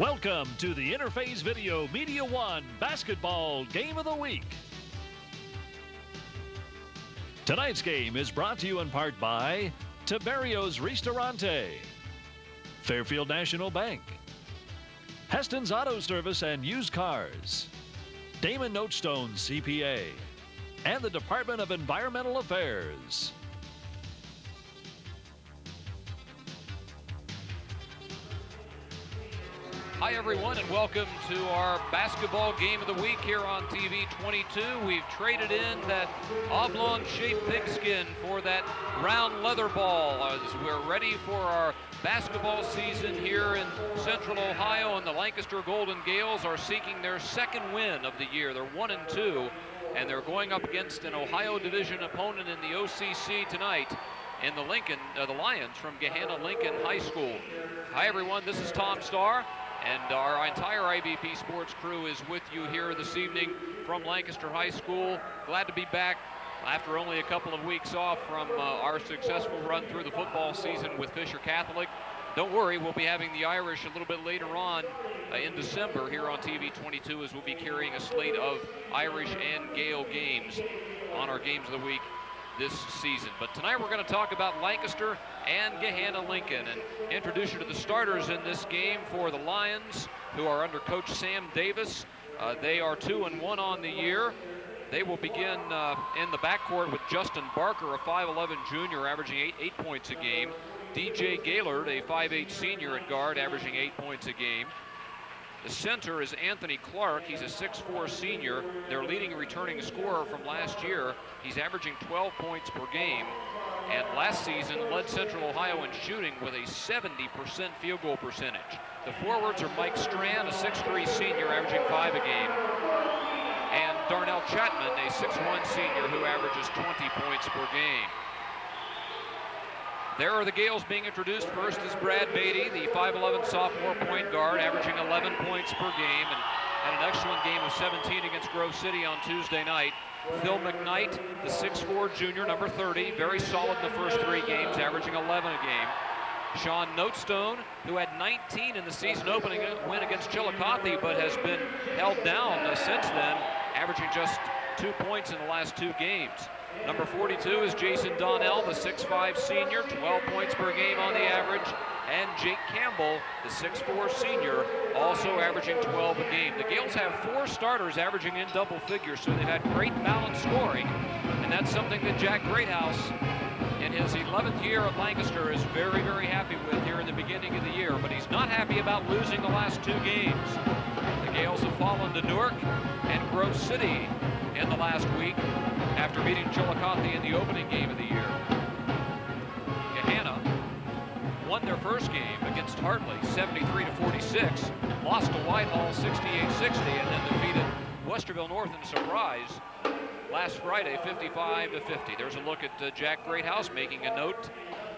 Welcome to the Interface Video Media One Basketball Game of the Week. Tonight's game is brought to you in part by Tiberio's Ristorante, Fairfield National Bank, Heston's Auto Service and Used Cars, Damon Notestone CPA, and the Department of Environmental Affairs. Hi everyone, and welcome to our basketball game of the week here on TV 22. We've traded in that oblong-shaped pigskin for that round leather ball as we're ready for our basketball season here in Central Ohio, and the Lancaster Golden Gales are seeking their second win of the year. They're 1-2, and they're going up against an Ohio Division opponent in the OCC tonight in the Lions from Gahanna Lincoln High School. Hi everyone, this is Tom Starr. And our entire IBP Sports crew is with you here this evening from Lancaster High School. Glad to be back after only a couple of weeks off from our successful run through the football season with Fisher Catholic. Don't worry, we'll be having the Irish a little bit later on in December here on TV 22, as we'll be carrying a slate of Irish and Gale games on our Games of the Week this season. But tonight we're going to talk about Lancaster and Gahanna Lincoln and introduce you to the starters in this game for the Lions, who are under Coach Sam Davis. They are 2-1 on the year. They will begin in the backcourt with Justin Barker, a 5'11 junior, averaging 8 points a game. DJ Gaylord, a 5'8 senior at guard, averaging 8 points a game. The center is Anthony Clark. He's a 6'4 senior, their leading returning scorer from last year. He's averaging 12 points per game, and last season led Central Ohio in shooting with a 70% field goal percentage. The forwards are Mike Strand, a 6'3 senior, averaging 5 a game, and Darnell Chapman, a 6'1 senior, who averages 20 points per game. There are the Gales being introduced. First is Brad Beatty, the 5'11 sophomore point guard, averaging 11 points per game, and had an excellent game of 17 against Grove City on Tuesday night. Phil McKnight, the 6'4 junior, number 30, very solid in the first 3 games, averaging 11 a game. Sean Notestone, who had 19 in the season opening win against Chillicothe, but has been held down since then, averaging just 2 points in the last 2 games. Number 42 is Jason Donnell, the 6'5 senior, 12 points per game on the average. And Jake Campbell, the 6'4 senior, also averaging 12 a game. The Gales have 4 starters averaging in double figures, so they've had great balanced scoring. And that's something that Jack Greathouse, in his 11th year at Lancaster, is very, very happy with here in the beginning of the year. But he's not happy about losing the last 2 games. The Gales have fallen to Newark and Grove City in the last week after beating Chillicothe in the opening game of the year. Gahanna won their first game against Hartley 73-46, lost to Whitehall 68-60, and then defeated Westerville North in a surprise last Friday 55-50. There's a look at Jack Greathouse making a note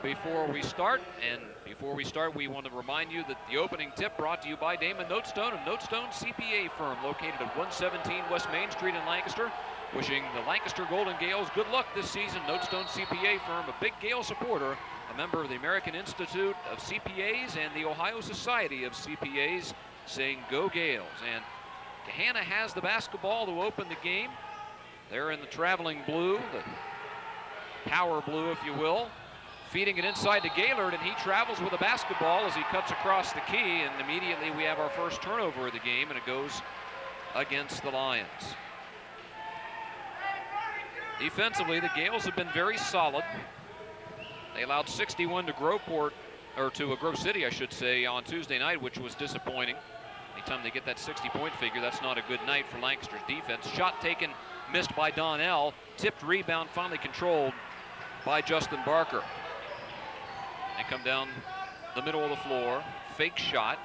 before we start. And before we start, we want to remind you that the opening tip brought to you by Damon Notestone of Notestone CPA firm, located at 117 West Main Street in Lancaster. Wishing the Lancaster Golden Gales good luck this season. Notestone CPA firm, a big Gale supporter, a member of the American Institute of CPAs and the Ohio Society of CPAs, saying go Gales. And Gahanna has the basketball to open the game. They're in the traveling blue, the power blue, if you will. Feeding it inside to Gaylord, and he travels with the basketball as he cuts across the key, and immediately we have our first turnover of the game, and it goes against the Lions. Defensively, the Gales have been very solid. They allowed 61 to Groveport, or to Grove City, I should say, on Tuesday night, which was disappointing. Anytime they get that 60-point figure, that's not a good night for Lancaster's defense. Shot taken, missed by Donnell. Tipped rebound, finally controlled by Justin Barker. They come down the middle of the floor, fake shot.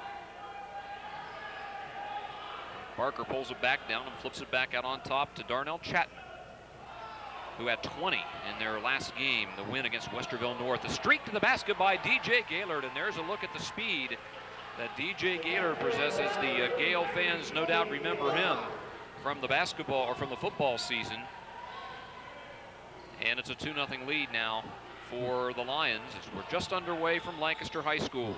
Barker pulls it back down and flips it back out on top to Darnell Chapman, who had 20 in their last game, the win against Westerville North. A streak to the basket by DJ Gaylord, and there's a look at the speed that DJ Gaylord possesses. The Gale fans no doubt remember him from the basketball, or from the football season. And it's a 2-0 lead now for the Lions as we're just underway from Lancaster High School.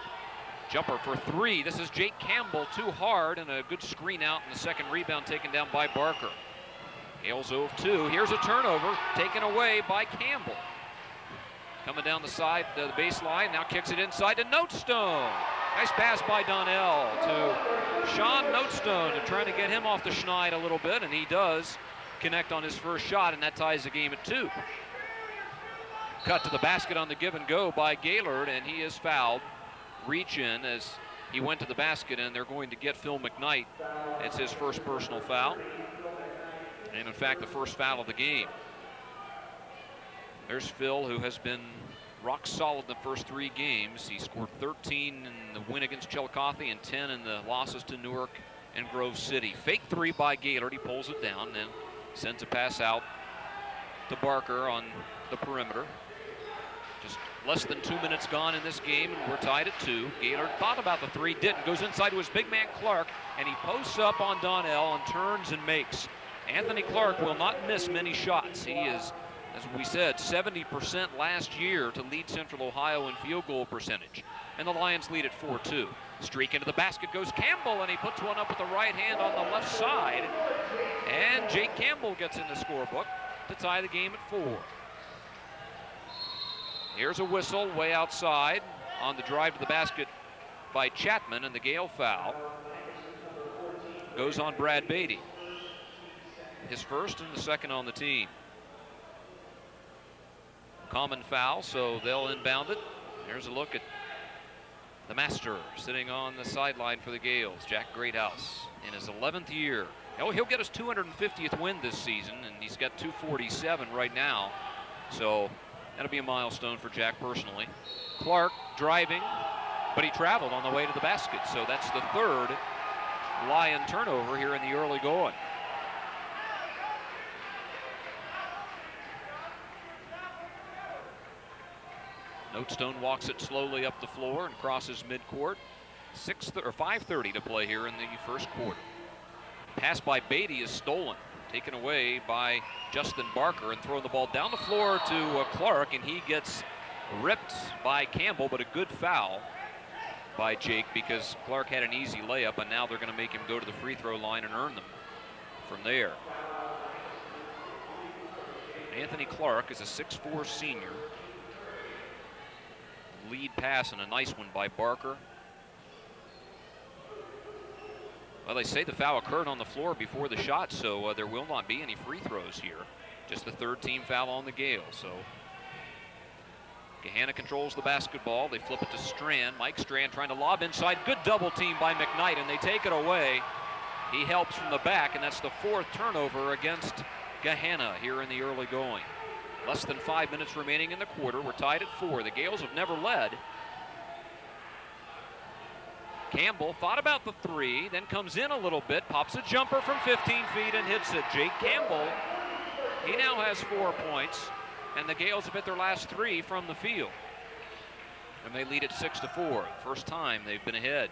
Jumper for three. This is Jake Campbell, too hard, and a good screen out, and the second rebound taken down by Barker. Gales 0 of 2. Here's a turnover taken away by Campbell. Coming down the side, the baseline, now kicks it inside to Notestone. Nice pass by Donnell to Sean Notestone, and trying to get him off the schneid a little bit, and he does connect on his first shot, and that ties the game at 2. Cut to the basket on the give and go by Gaylord, and he is fouled. Reach in as he went to the basket, and they're going to get Phil McKnight. It's his first personal foul, and in fact the first foul of the game. There's Phil, who has been rock solid the first 3 games. He scored 13 in the win against Chillicothe and 10 in the losses to Newark and Grove City. Fake 3 by Gaylord. He pulls it down and then sends a pass out to Barker on the perimeter. Just less than 2 minutes gone in this game, and we're tied at 2. Gaylord thought about the 3, didn't. Goes inside to his big man Clark, and he posts up on Donnell and turns and makes. Anthony Clark will not miss many shots. He is, as we said, 70% last year to lead Central Ohio in field goal percentage. And the Lions lead at 4-2. Streak into the basket goes Campbell, and he puts one up with the right hand on the left side. And Jake Campbell gets in the scorebook to tie the game at 4. Here's a whistle way outside on the drive to the basket by Chapman, and the Gale foul goes on Brad Beatty. His first and the second on the team. Common foul, so they'll inbound it. Here's a look at the master sitting on the sideline for the Gales, Jack Greathouse, in his 11th year. Oh, he'll get his 250th win this season, and he's got 247 right now. So that'll be a milestone for Jack personally. Clark driving, but he traveled on the way to the basket. So that's the 3rd Lion turnover here in the early going. Notestone walks it slowly up the floor and crosses midcourt. 5:30 to play here in the first quarter. Pass by Beatty is stolen, taken away by Justin Barker, and throwing the ball down the floor to Clark, and he gets ripped by Campbell, but a good foul by Jake because Clark had an easy layup, and now they're going to make him go to the free throw line and earn them from there. Anthony Clark is a 6'4" senior. Lead pass and a nice one by Barker. Well, they say the foul occurred on the floor before the shot, so there will not be any free throws here. Just the 3rd team foul on the Gale. So Gahanna controls the basketball. They flip it to Strand. Mike Strand trying to lob inside. Good double team by McKnight, and they take it away. He helps from the back, and that's the 4th turnover against Gahanna here in the early going. Less than 5 minutes remaining in the quarter. We're tied at 4. The Gales have never led. Campbell thought about the 3, then comes in a little bit, pops a jumper from 15 feet and hits it. Jake Campbell, he now has 4 points, and the Gales have hit their last 3 from the field. And they lead at 6-4. First time they've been ahead.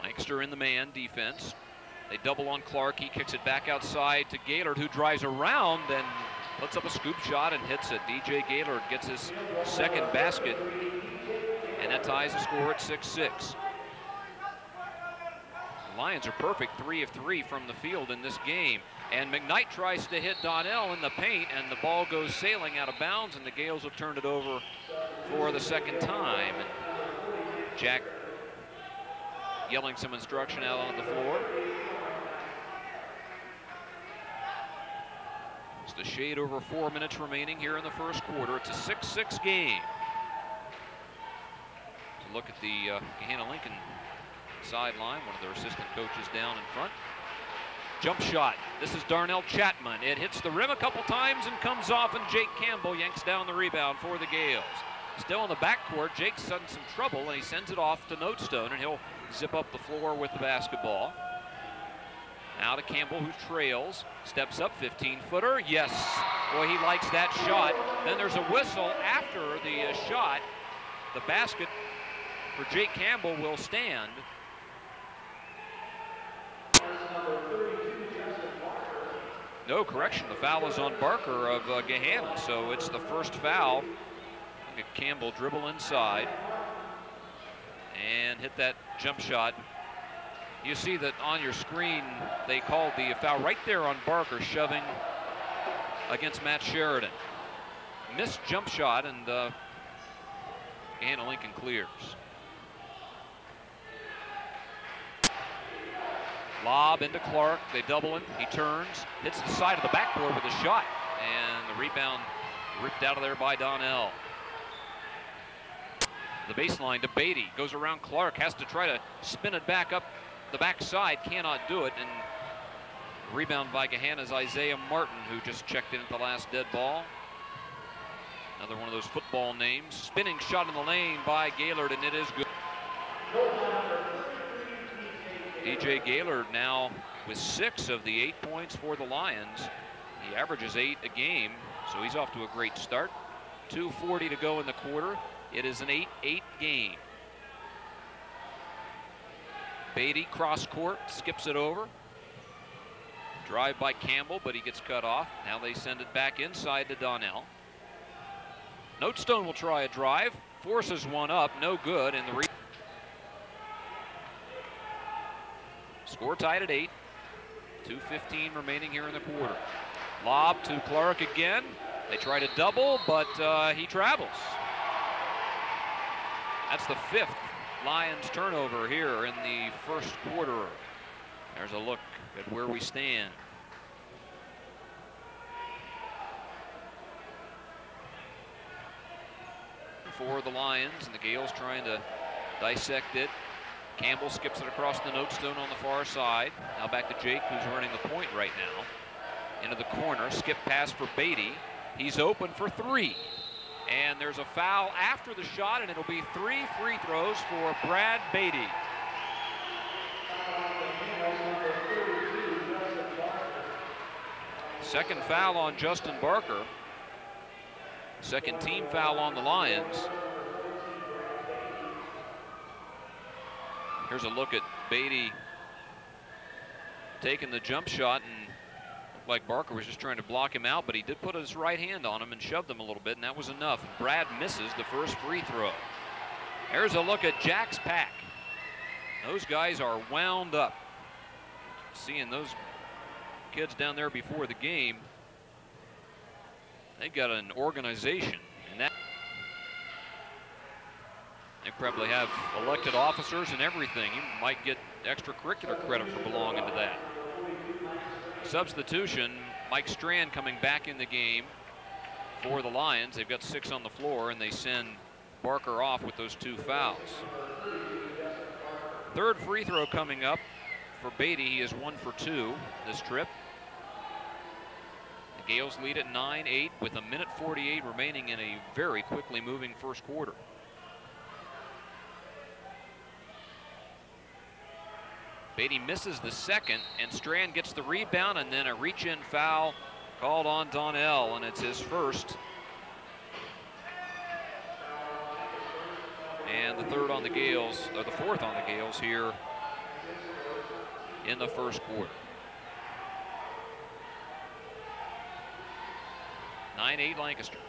Lancaster in the man defense. They double on Clark. He kicks it back outside to Gaylord, who drives around and puts up a scoop shot and hits it. DJ Gaylord gets his 2nd basket, and that ties the score at 6-6. The Lions are perfect, 3 of 3 from the field in this game. And McKnight tries to hit Donnell in the paint, and the ball goes sailing out of bounds, and the Gales have turned it over for the 2nd time. And Jack yelling some instruction out on the floor. Just a shade over 4 minutes remaining here in the first quarter. It's a 6-6 game. To look at the Gahanna Lincoln sideline, one of their assistant coaches down in front. Jump shot. This is Darnell Chapman. It hits the rim a couple times and comes off, and Jake Campbell yanks down the rebound for the Gales. Still in the backcourt, Jake's in some trouble, and he sends it off to Notestone, and he'll zip up the floor with the basketball. Now to Campbell, who trails, steps up, 15-footer, yes. Boy, he likes that shot. Then there's a whistle after the shot. The basket for Jake Campbell will stand. No, correction, the foul is on Barker of Gahanna, so it's the first foul Campbell dribble inside and hit that jump shot. You see that on your screen, they called the foul right there on Barker, shoving against Matt Sheridan. Missed jump shot, and Gahanna Lincoln clears. Lob into Clark. They double him. He turns, hits the side of the backboard with a shot, and the rebound ripped out of there by Donnell. The baseline to Beatty. Goes around Clark. Has to try to spin it back up the backside. Cannot do it. And rebound by Gahanna's Isaiah Martin, who just checked in at the last dead ball. Another one of those football names. Spinning shot in the lane by Gaylord, and it is good. DJ Gaylord now with 6 of the 8 points for the Lions. He averages 8 a game, so he's off to a great start. 2:40 to go in the quarter. It is an 8-8 game. Beatty cross court, skips it over. Drive by Campbell, but he gets cut off. Now they send it back inside to Donnell. Notestone will try a drive, forces one up, no good, and the score tied at 8. 2:15 remaining here in the quarter. Lob to Clark again. They try to double, but he travels. That's the 5th Lions turnover here in the first quarter. There's a look at where we stand. For the Lions, and the Gales trying to dissect it. Campbell skips it across the Notestone on the far side. Now back to Jake, who's running the point right now. Into the corner, skip pass for Beatty. He's open for 3. And there's a foul after the shot, and it'll be 3 free throws for Brad Beatty. Second foul on Justin Barker. Second team foul on the Lions. Here's a look at Beatty taking the jump shot, and looked like Barker was just trying to block him out, but he did put his right hand on him and shoved him a little bit, and that was enough. Brad misses the first free throw. Here's a look at Jack's pack. Those guys are wound up. Seeing those kids down there before the game, they got an organization, and that they probably have elected officers and everything. You might get extracurricular credit for belonging to that. Substitution, Mike Strand coming back in the game for the Lions. They've got 6 on the floor, and they send Barker off with those 2 fouls. Third free throw coming up for Beatty. He is 1 for 2 this trip. The Gales lead at 9-8 with 1:48 remaining in a very quickly moving first quarter. Beatty misses the second, and Strand gets the rebound, and then a reach-in foul called on Donnell, and it's his first. And the third on the Gales, or the fourth on the Gales here in the first quarter. 9-8 Lancaster.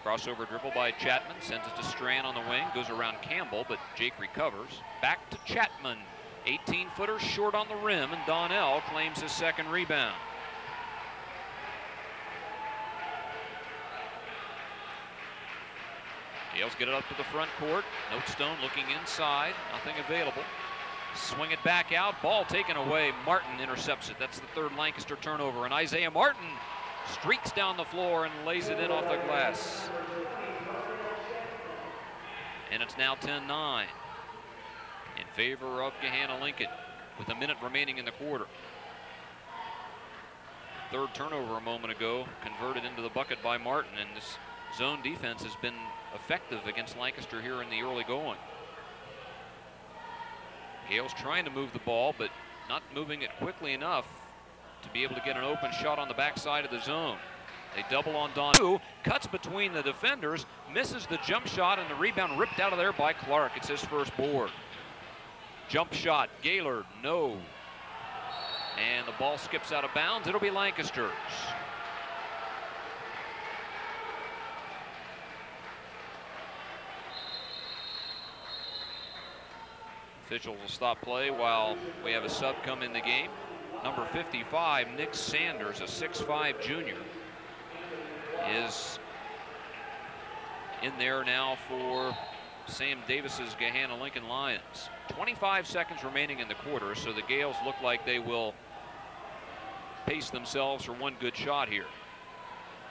Crossover dribble by Chapman, sends it to Strand on the wing, goes around Campbell, but Jake recovers. Back to Chapman, 18-footer short on the rim, and Donnell claims his second rebound. Gales get it up to the front court. Notestone looking inside, nothing available. Swing it back out, ball taken away. Martin intercepts it. That's the third Lancaster turnover, and Isaiah Martin streaks down the floor and lays it in off the glass. And it's now 10-9 in favor of Gahanna Lincoln with a minute remaining in the quarter. Third turnover a moment ago, converted into the bucket by Martin, and this zone defense has been effective against Lancaster here in the early going. Gales trying to move the ball, but not moving it quickly enough to be able to get an open shot on the backside of the zone. They double on Donnell, cuts between the defenders, misses the jump shot, and the rebound ripped out of there by Clark. It's his first board. Jump shot, Gaylord, no. And the ball skips out of bounds. It'll be Lancaster's. Officials will stop play while we have a sub come in the game. Number 55, Nick Sanders, a 6'5" junior, is in there now for Sam Davis's Gahanna Lincoln Lions. 25 seconds remaining in the quarter, so the Gales look like they will pace themselves for one good shot here.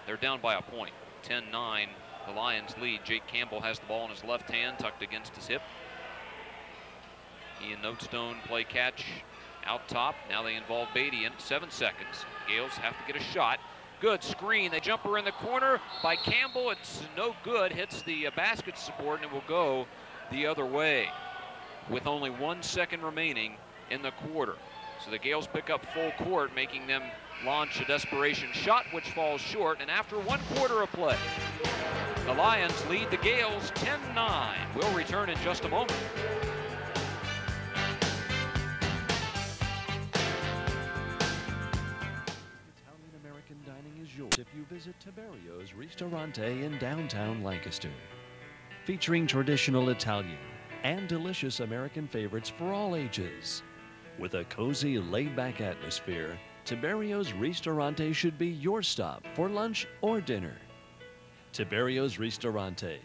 They're down by a point, 10-9. The Lions lead. Jake Campbell has the ball in his left hand, tucked against his hip. Ian Notestone play catch out top. Now they involve Beatty in 7 seconds. Gales have to get a shot. Good screen. The jumper in the corner by Campbell. It's no good. Hits the basket support, and it will go the other way with only 1 second remaining in the quarter. So the Gales pick up full court, making them launch a desperation shot, which falls short. And after 1 quarter of play, the Lions lead the Gales 10-9. We'll return in just a moment. Italian-American dining is yours if you visit Tiberio's Ristorante in downtown Lancaster. Featuring traditional Italian and delicious American favorites for all ages. With a cozy, laid-back atmosphere, Tiberio's Ristorante should be your stop for lunch or dinner. Tiberio's Ristorante,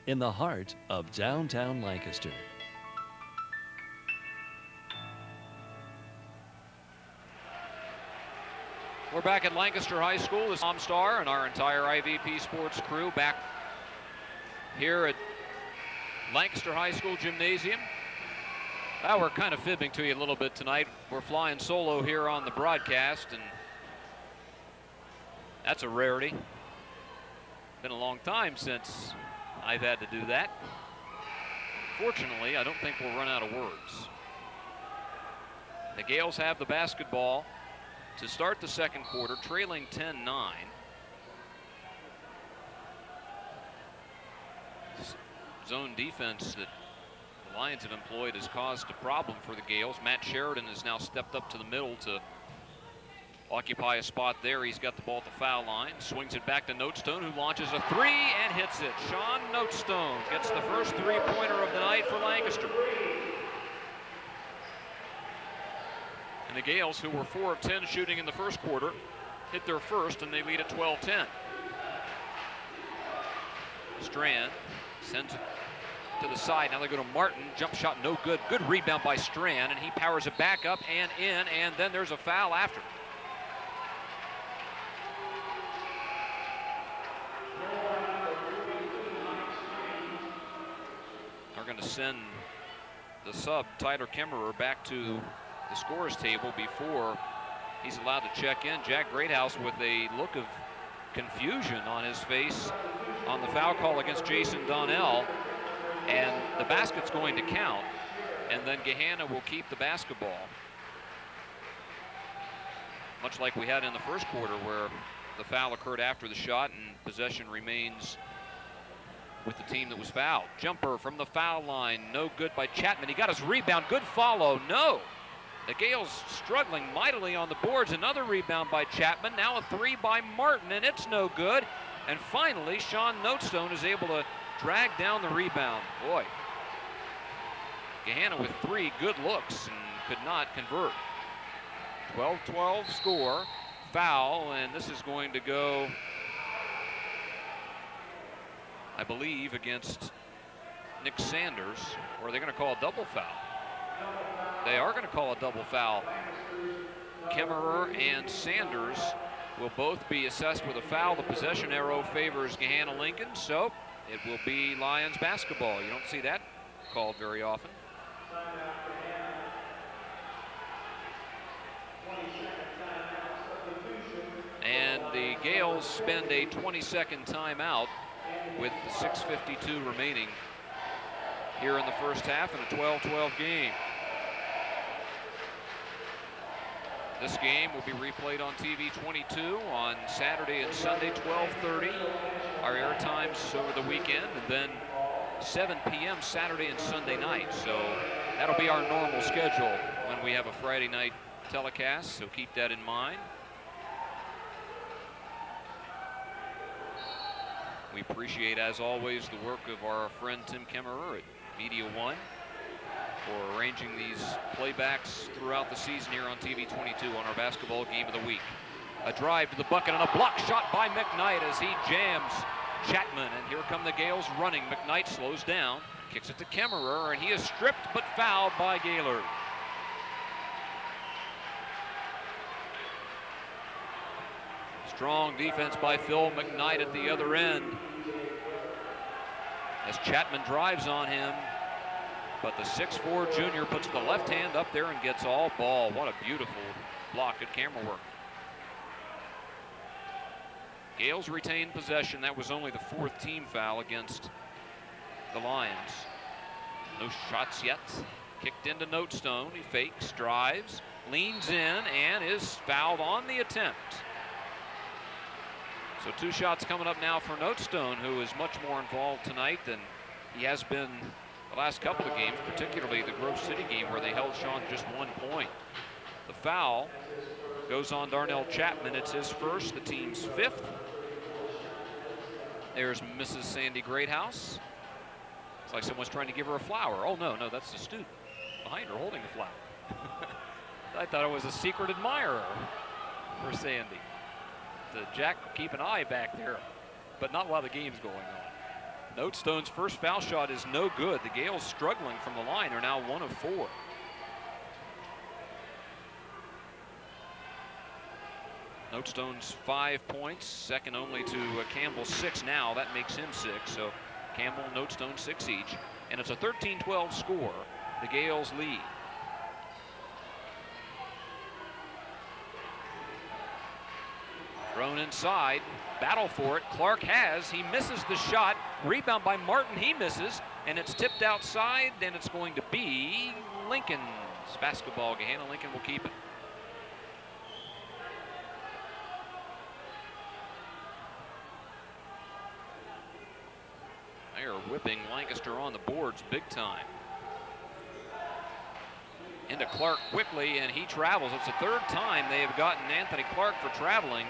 in the heart of downtown Lancaster. We're back at Lancaster High School. This is Tom Starr and our entire IVP Sports crew back here at Lancaster High School Gymnasium. We're kind of fibbing to you a little bit tonight. We're flying solo here on the broadcast, and that's a rarity. Been a long time since I've had to do that. Fortunately, I don't think we'll run out of words. The Gales have the basketball to start the second quarter, trailing 10-9. Zone defense that the Lions have employed has caused a problem for the Gales. Matt Sheridan has now stepped up to the middle to occupy a spot there. He's got the ball at the foul line, swings it back to Notestone, who launches a three and hits it. Sean Notestone gets the first three-pointer of the night for Lancaster. And the Gales, who were 4 of 10 shooting in the first quarter, hit their first, and they lead at 12-10. Strand sends it to the side. Now they go to Martin. Jump shot no good. Good rebound by Strand, and he powers it back up and in, and then there's a foul after. They're going to send the sub, Tyler Kemmerer, back to the scorer's table before he's allowed to check in. Jack Greathouse with a look of confusion on his face on the foul call against Jason Donnell, and the basket's going to count, and then Gahanna will keep the basketball, much like we had in the first quarter where the foul occurred after the shot and possession remains with the team that was fouled. Jumper from the foul line, no good by Chapman. He got his rebound, good follow, no. The Gales struggling mightily on the boards. Another rebound by Chapman. Now a three by Martin, and it's no good. And finally, Sean Notestone is able to drag down the rebound. Boy, Gahanna with 3 good looks and could not convert. 12-12 score, foul, and this is going to go, I believe, against Nick Sanders, or are they going to call a double foul? They are going to call a double foul. Kemmerer and Sanders will both be assessed with a foul. The possession arrow favors Gahanna Lincoln, so it will be Lions basketball. You don't see that called very often. And the Gales spend a 20-second timeout with 6:52 remaining here in the first half in a 12-12 game. This game will be replayed on TV 22 on Saturday and Sunday, 12:30. Our air times over the weekend, and then 7 p.m. Saturday and Sunday night. So that'll be our normal schedule when we have a Friday night telecast, so keep that in mind. We appreciate, as always, the work of our friend Tim Kemmerer at Media One. for arranging these playbacks throughout the season here on TV 22 on our basketball game of the week. A drive to the bucket and a block shot by McKnight as he jams Chapman. And here come the Gales running. McKnight slows down, kicks it to Kemmerer, and he is stripped but fouled by Gaylord. Strong defense by Phil McKnight at the other end as Chapman drives on him, but the 6'4" junior puts the left hand up there and gets all ball. What a beautiful block at camera work. Gales retain possession. That was only the 4th team foul against the Lions. No shots yet. Kicked into Notestone. He fakes, drives, leans in, and is fouled on the attempt. So 2 shots coming up now for Notestone, who is much more involved tonight than he has been the last couple of games, particularly the Grove City game where they held Sean just 1 point. The foul goes on Darnell Chapman. It's his first, the team's 5th. There's Mrs. Sandy Greathouse. It's like someone's trying to give her a flower. Oh, no, that's the student behind her holding the flower. I thought it was a secret admirer for Sandy. Jack, keep an eye back there, but not while the game's going on. Notestone's first foul shot is no good. The Gales struggling from the line. They're now 1 of 4. Notestone's 5 points, second only to Campbell's 6 now. That makes him 6. So Campbell, Notestone 6 each. And it's a 13-12 score. The Gales lead. Thrown inside, battle for it. Clark he misses the shot. Rebound by Martin, he misses, and it's tipped outside, and it's going to be Lincoln's basketball. Gahanna Lincoln will keep it. They are whipping Lancaster on the boards big time. Into Clark quickly, and he travels. It's the 3rd time they have gotten Anthony Clark for traveling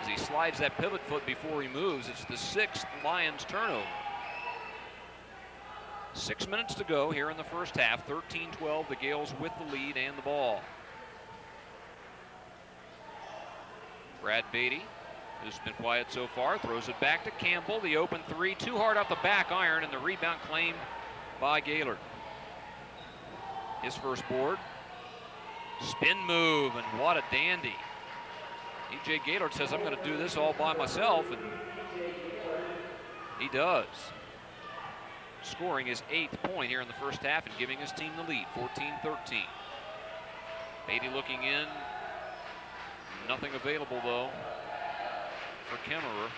as he slides that pivot foot before he moves. It's the 6th Lions turnover. 6 minutes to go here in the first half. 13-12, the Gales with the lead and the ball. Brad Beatty, who's been quiet so far, throws it back to Campbell. The open 3, too hard off the back iron, and the rebound claimed by Gaylord. His first board. Spin move, and what a dandy. E.J. Gaylord says, I'm going to do this all by myself, and he does. Scoring his 8th point here in the first half and giving his team the lead, 14-13. Beatty looking in. Nothing available, though, for Kemmerer.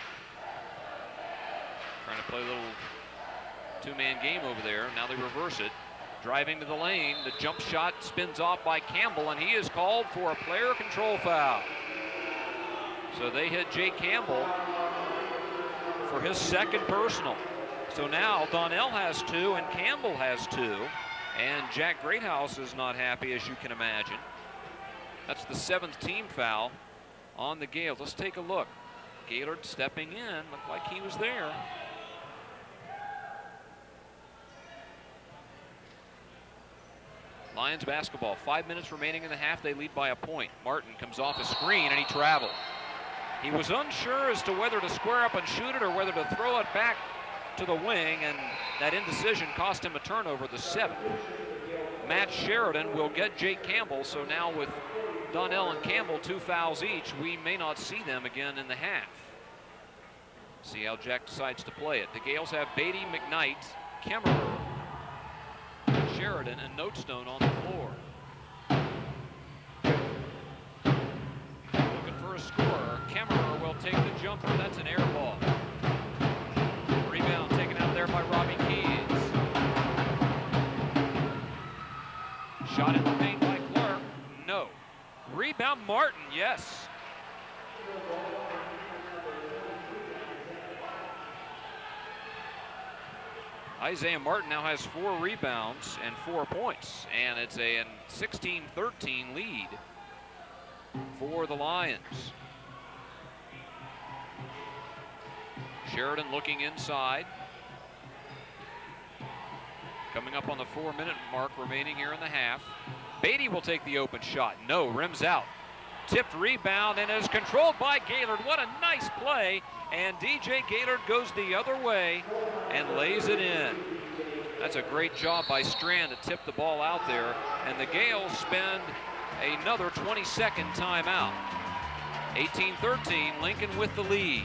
Trying to play a little 2-man game over there. Now they reverse it. Driving to the lane. The jump shot spins off by Campbell, and he is called for a player control foul. So they hit Jake Campbell for his 2nd personal. So now Donnell has 2 and Campbell has 2. And Jack Greathouse is not happy, as you can imagine. That's the 7th team foul on the Gales. Let's take a look. Gaylord stepping in, looked like he was there. Lions basketball, 5 minutes remaining in the half. They lead by a point. Martin comes off a screen and he traveled. He was unsure as to whether to square up and shoot it or whether to throw it back to the wing, and that indecision cost him a turnover, the 7th. Matt Sheridan will get Jake Campbell, so now with Donnell and Campbell 2 fouls each, we may not see them again in the half. See how Jack decides to play it. The Gales have Beatty, McKnight, Kemmerer, Sheridan, and Notestone on the floor. Looking for a scorer. Kemmerer will take the jumper. That's an air ball. Rebound taken out there by Robbie Keys. Shot in the paint by Clark. No. Rebound Martin, yes. Isaiah Martin now has 4 rebounds and 4 points, and it's a 16-13 lead for the Lions. Sheridan looking inside. Coming up on the 4-minute mark remaining here in the half. Beatty will take the open shot. No, rims out. Tipped rebound and is controlled by Gaylord. What a nice play. And DJ Gaylord goes the other way and lays it in. That's a great job by Strand to tip the ball out there. And the Gales spend another 20-second timeout. 18-13, Lincoln with the lead.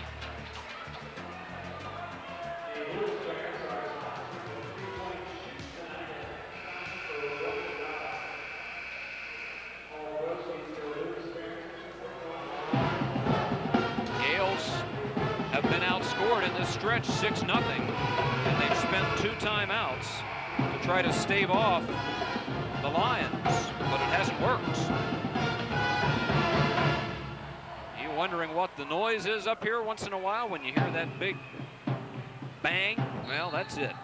Outscored in this stretch 6-0, and they've spent 2 timeouts to try to stave off the Lions, but it hasn't worked. You wondering what the noise is up here once in a while when you hear that big bang? Well, that's it.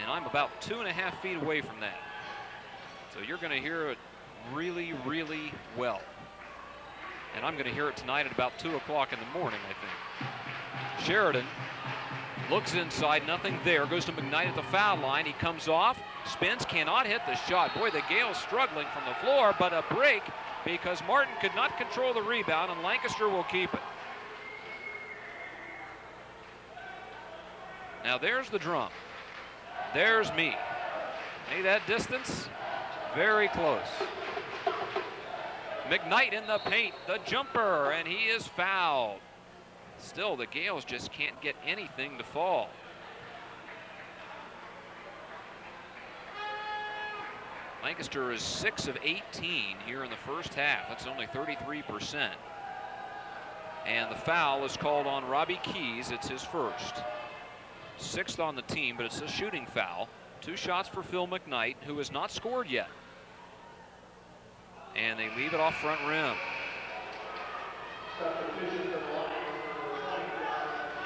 And I'm about 2.5 feet away from that. So you're going to hear it really, really well. And I'm going to hear it tonight at about 2 o'clock in the morning, I think. Sheridan looks inside, nothing there. Goes to McKnight at the foul line. He comes off, spins, cannot hit the shot. Boy, the Gales struggling from the floor, but a break because Martin could not control the rebound, and Lancaster will keep it. Now there's the drum. There's me. See that distance? Very close. McKnight in the paint, the jumper, and he is fouled. Still, the Gales just can't get anything to fall. Lancaster is 6 of 18 here in the first half. That's only 33%. And the foul is called on Robbie Keys. It's his first. 6th on the team, but it's a shooting foul. 2 shots for Phil McKnight, who has not scored yet. And they leave it off front rim.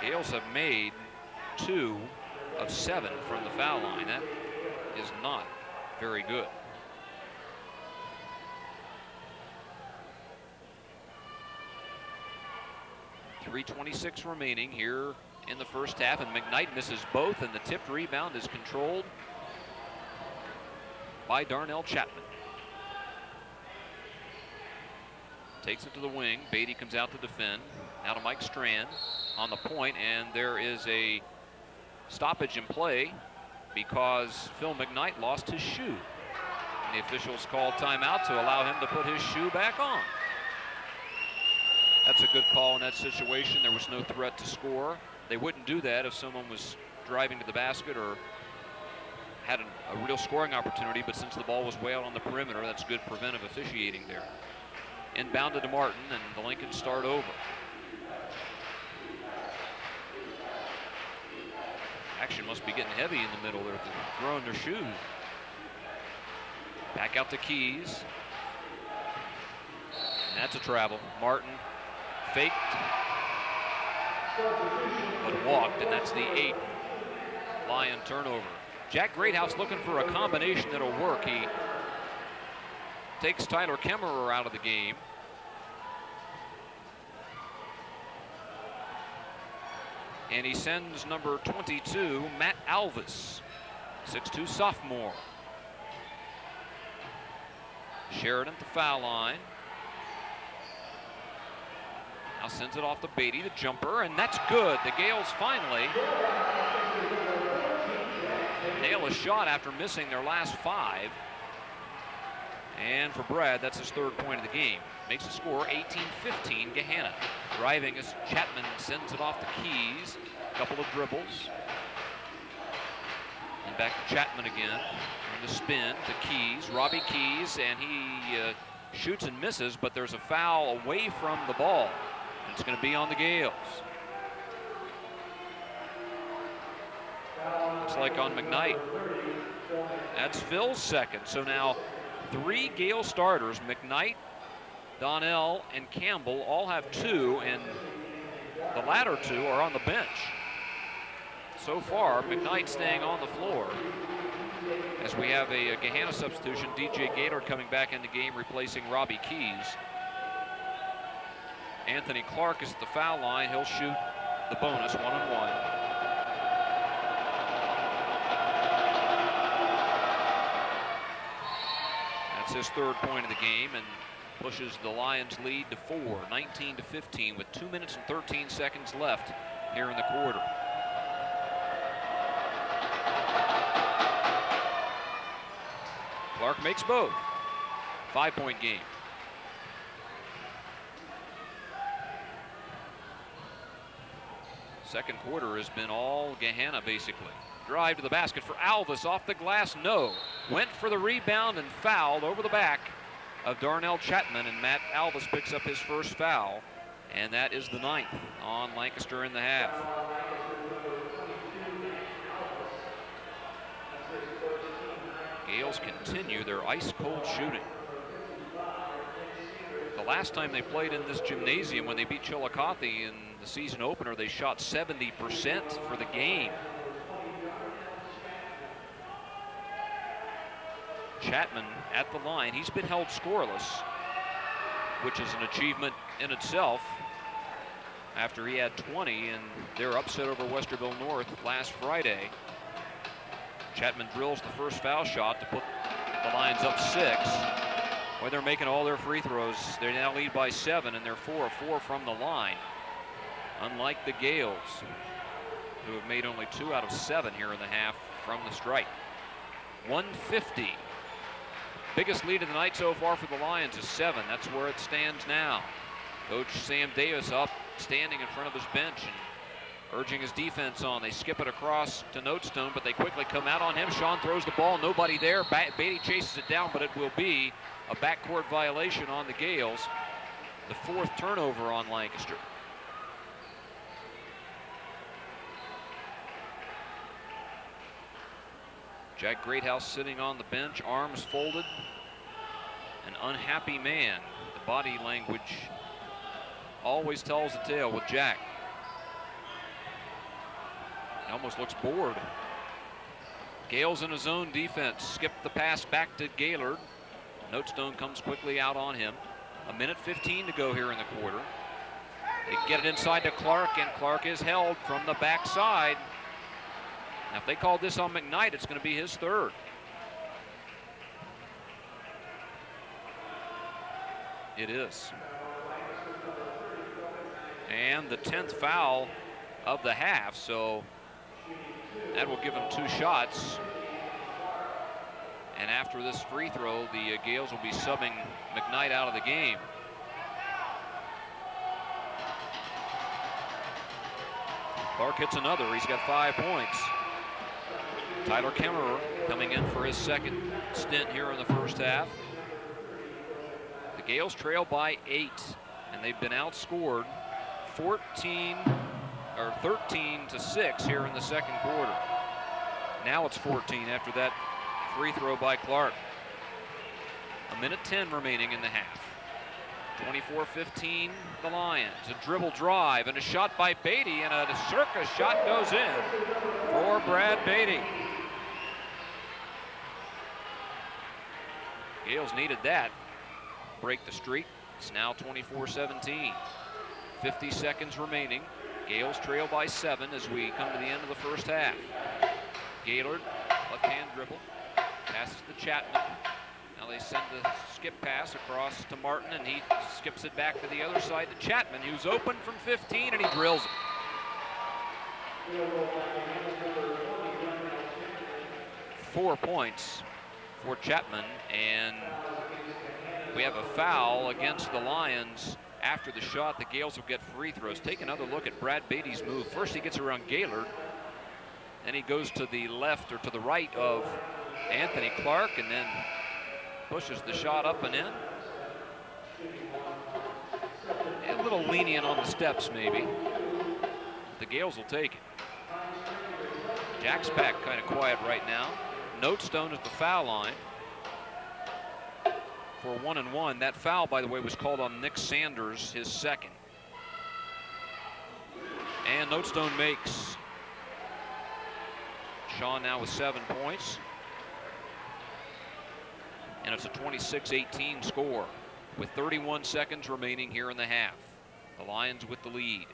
Gales have made 2 of 7 from the foul line. That is not very good. .326 remaining here in the first half, and McKnight misses both, and the tipped rebound is controlled by Darnell Chapman. Takes it to the wing. Beatty comes out to defend. Now to Mike Strand on the point, and there is a stoppage in play because Phil McKnight lost his shoe. And the officials called timeout to allow him to put his shoe back on. That's a good call in that situation. There was no threat to score. They wouldn't do that if someone was driving to the basket or had a real scoring opportunity, but since the ball was way out on the perimeter, that's good preventive officiating there. Inbounded to Martin, and the Lincoln start over. Action must be getting heavy in the middle. They're throwing their shoes. Back out to Keys. And that's a travel. Martin faked, but walked, and that's the 8th Lion turnover. Jack Greathouse looking for a combination that'll work. He takes Tyler Kemmerer out of the game. And he sends number 22, Matt Alvis, 6'2" sophomore. Sheridan at the foul line. Now sends it off to Beatty, the jumper, and that's good. The Gales finally nail a shot after missing their last 5. And for Brad, that's his 3rd point of the game. Makes the score 18-15, Gahanna. Driving as Chapman sends it off to Keys. A couple of dribbles. And back to Chapman again. And the spin to Keys, Robbie Keys, and he shoots and misses, but there's a foul away from the ball. It's going to be on the Gales. Looks like on McKnight. That's Phil's 2nd. So now 3 Gale starters, McKnight, Donnell, and Campbell, all have 2, and the latter 2 are on the bench. So far, McKnight staying on the floor. As we have a Gahanna substitution, DJ Gaylord coming back in the game, replacing Robbie Keys. Anthony Clark is at the foul line. He'll shoot the bonus, 1-1. That's his third point of the game and pushes the Lions lead to 4, 19-15 with 2 minutes and 13 seconds left here in the quarter. Clark makes both. 5-point game. Second quarter has been all Gahanna basically. Drive to the basket for Alvis off the glass, no. Went for the rebound and fouled over the back of Darnell Chapman, and Matt Alvis picks up his first foul, and that is the 9th on Lancaster in the half. Gales continue their ice-cold shooting. The last time they played in this gymnasium when they beat Chillicothe in the season opener, they shot 70% for the game. Chapman at the line. He's been held scoreless, which is an achievement in itself after he had 20 in their upset over Westerville North last Friday. Chapman drills the first foul shot to put the Lions up 6. Well, they're making all their free throws. They now lead by 7, and they're 4 of 4 from the line. Unlike the Gales, who have made only 2 out of 7 here in the half from the stripe. 150. Biggest lead of the night so far for the Lions is 7. That's where it stands now. Coach Sam Davis up, standing in front of his bench and urging his defense on. They skip it across to Notestone, but they quickly come out on him. Sean throws the ball, nobody there. Beatty chases it down, but it will be a backcourt violation on the Gales. The 4th turnover on Lancaster. Jack Greathouse sitting on the bench, arms folded. An unhappy man. The body language always tells the tale with Jack. He almost looks bored. Gales in his own defense. Skipped the pass back to Gaylord. Notestone comes quickly out on him. 1:15 to go here in the quarter. They get it inside to Clark, and Clark is held from the backside. Now, if they call this on McKnight, it's going to be his 3rd. It is. And the 10th foul of the half, so that will give him 2 shots. And after this free throw, the Gales will be subbing McKnight out of the game. Clark hits another. He's got 5 points. Tyler Kemmerer coming in for his second stint here in the first half. The Gales trail by 8, and they've been outscored 13-6 here in the second quarter. Now it's 14 after that free throw by Clark. 1:10 remaining in the half. 24-15 the Lions. A dribble drive and a shot by Beatty, and a circus shot goes in for Brad Beatty. Gales needed that. Break the streak. It's now 24-17. 50 seconds remaining. Gales trail by 7 as we come to the end of the first half. Gaylord, left-hand dribble. Passes to Chapman. Now they send the skip pass across to Martin, and he skips it back to the other side to Chapman, who's open from 15, and he drills it. 4 points for Chapman, and we have a foul against the Lions after the shot. The Gales will get free throws. Take another look at Brad Beatty's move. First he gets around Gaylord, then he goes to the left or to the right of Anthony Clark, and then pushes the shot up and in. A little lenient on the steps maybe. The Gales will take it. Jack's back kind of quiet right now. Notestone at the foul line for 1-1. That foul, by the way, was called on Nick Sanders, his second. And Notestone makes. Shaw now with 7 points. And it's a 26-18 score with 31 seconds remaining here in the half. The Lions with the lead.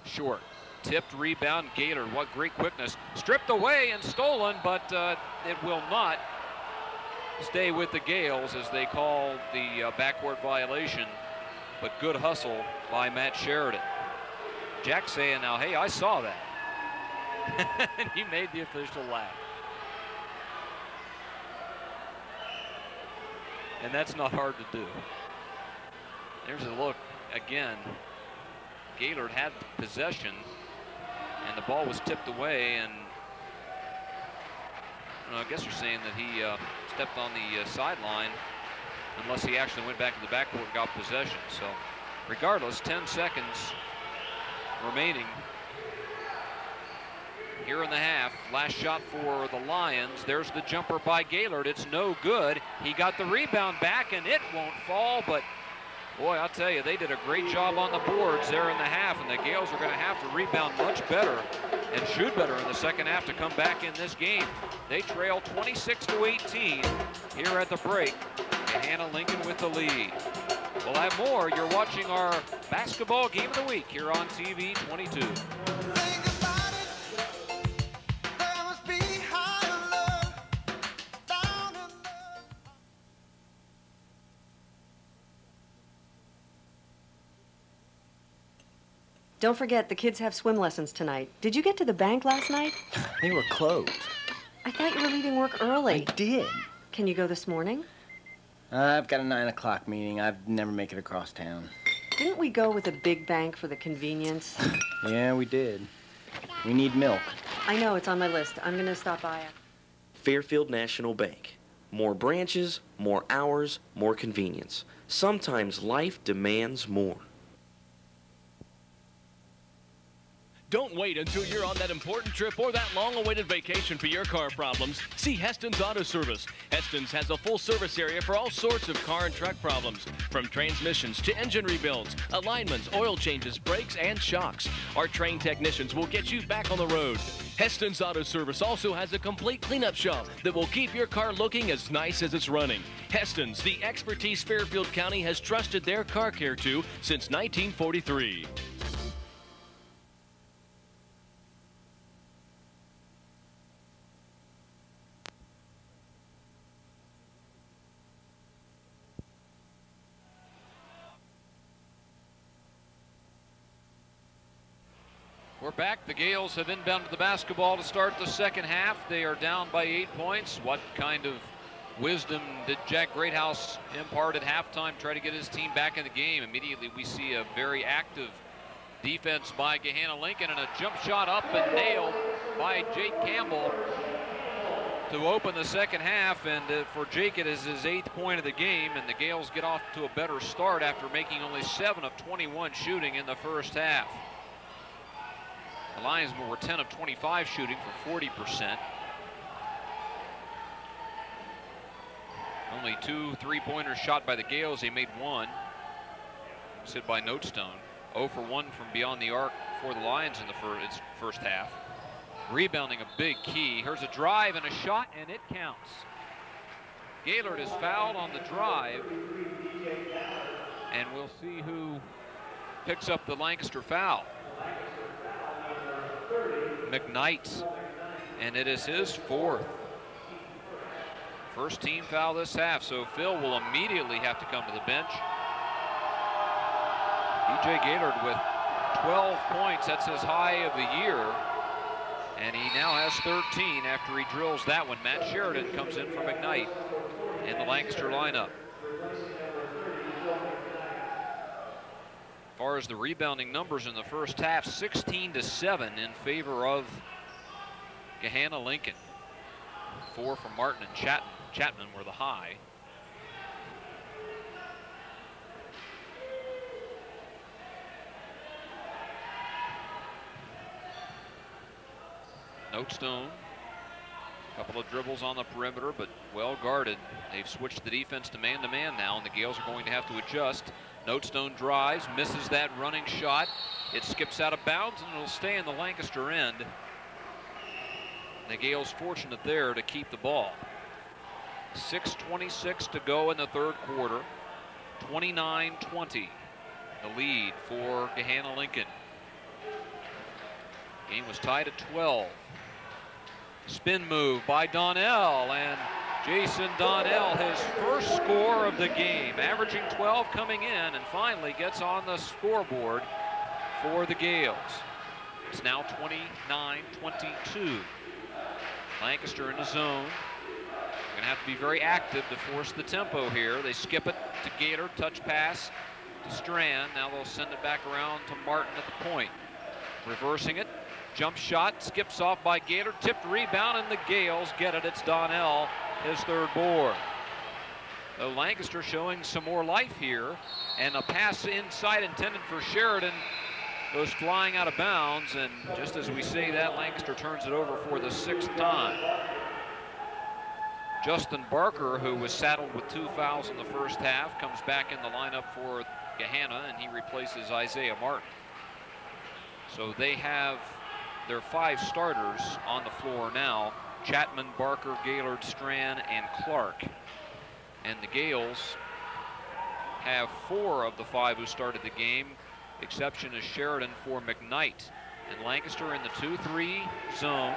Short. Tipped rebound. Gaylord, what great quickness. Stripped away and stolen, but it will not stay with the Gales as they call the backcourt violation. But good hustle by Matt Sheridan. Jack saying now, hey, I saw that. And he made the official laugh. And that's not hard to do. There's a look again. Gaylord had possession, and the ball was tipped away, and I guess you're saying that he stepped on the sideline, unless he actually went back to the backcourt and got possession. So regardless, 10 seconds remaining here in the half. Last shot for the Lions. There's the jumper by Gaylord. It's no good. He got the rebound back, and it won't fall, but boy, I'll tell you, they did a great job on the boards there in the half, and the Gales are going to have to rebound much better and shoot better in the second half to come back in this game. They trail 26-18 here at the break. Gahanna Lincoln with the lead. We'll have more. You're watching our basketball game of the week here on TV 22. Don't forget, the kids have swim lessons tonight. Did you get to the bank last night? They were closed. I thought you were leaving work early. I did. Can you go this morning? I've got a 9 o'clock meeting. I'd never make it across town. Didn't we go with a big bank for the convenience? Yeah, we did. We need milk. I know, it's on my list. I'm going to stop by. Fairfield National Bank. More branches, more hours, more convenience. Sometimes life demands more. Don't wait until you're on that important trip or that long-awaited vacation for your car problems. See Heston's Auto Service. Heston's has a full service area for all sorts of car and truck problems, from transmissions to engine rebuilds, alignments, oil changes, brakes, and shocks. Our trained technicians will get you back on the road. Heston's Auto Service also has a complete cleanup shop that will keep your car looking as nice as it's running. Heston's, the expertise Fairfield County has trusted their car care to since 1943. We're back. The Gales have inbounded the basketball to start the second half. They are down by 8 points. What kind of wisdom did Jack Greathouse impart at halftime, try to get his team back in the game? Immediately we see a very active defense by Gahanna Lincoln, and a jump shot up and nailed by Jake Campbell to open the second half. And for Jake, it is his 8th point of the game, and the Gales get off to a better start after making only 7 of 21 shooting in the first half. The Lions were 10 of 25 shooting for 40%. Only 2 3-pointers shot by the Gales. They made 1. Hit by Notestone. 0 for 1 from beyond the arc for the Lions in the first half. Rebounding a big key. Here's a drive and a shot, and it counts. Gaylord is fouled on the drive, and we'll see who picks up the Lancaster foul. McKnight, and it is his 4th. First team foul this half, so Phil will immediately have to come to the bench. DJ Gaylord with 12 points, that's his high of the year, and he now has 13 after he drills that one. Matt Sheridan comes in for McKnight in the Lancaster lineup. As far as the rebounding numbers in the first half, 16-7 in favor of Gahanna Lincoln. 4 from Martin and Chapman were the high. Notestone, a couple of dribbles on the perimeter, but well guarded. They've switched the defense to man-to-man now, and the Gales are going to have to adjust. Notestone drives, misses that running shot. It skips out of bounds, and it'll stay in the Lancaster end. The Gales fortunate there to keep the ball. 6:26 to go in the third quarter. 29-20, the lead for Gahanna Lincoln. Game was tied at 12. Spin move by Donnell, and Jason Donnell, his first score of the game, averaging 12 coming in, and finally gets on the scoreboard for the Gales. It's now 29-22. Lancaster in the zone. They're going to have to be very active to force the tempo here. They skip it to Gator, touch pass to Strand. Now they'll send it back around to Martin at the point. Reversing it. Jump shot, skips off by Gator, tipped rebound, and the Gales get it. It's Donnell, his third board. So Lancaster showing some more life here, and a pass inside intended for Sheridan goes flying out of bounds, and just as we say that, Lancaster turns it over for the 6th time. Justin Barker, who was saddled with 2 fouls in the first half, comes back in the lineup for Gahanna, and he replaces Isaiah Martin. So they have their 5 starters on the floor now: Chapman, Barker, Gaylord, Strand, and Clark. And the Gales have 4 of the 5 who started the game. Exception is Sheridan for McKnight. And Lancaster in the 2-3 zone.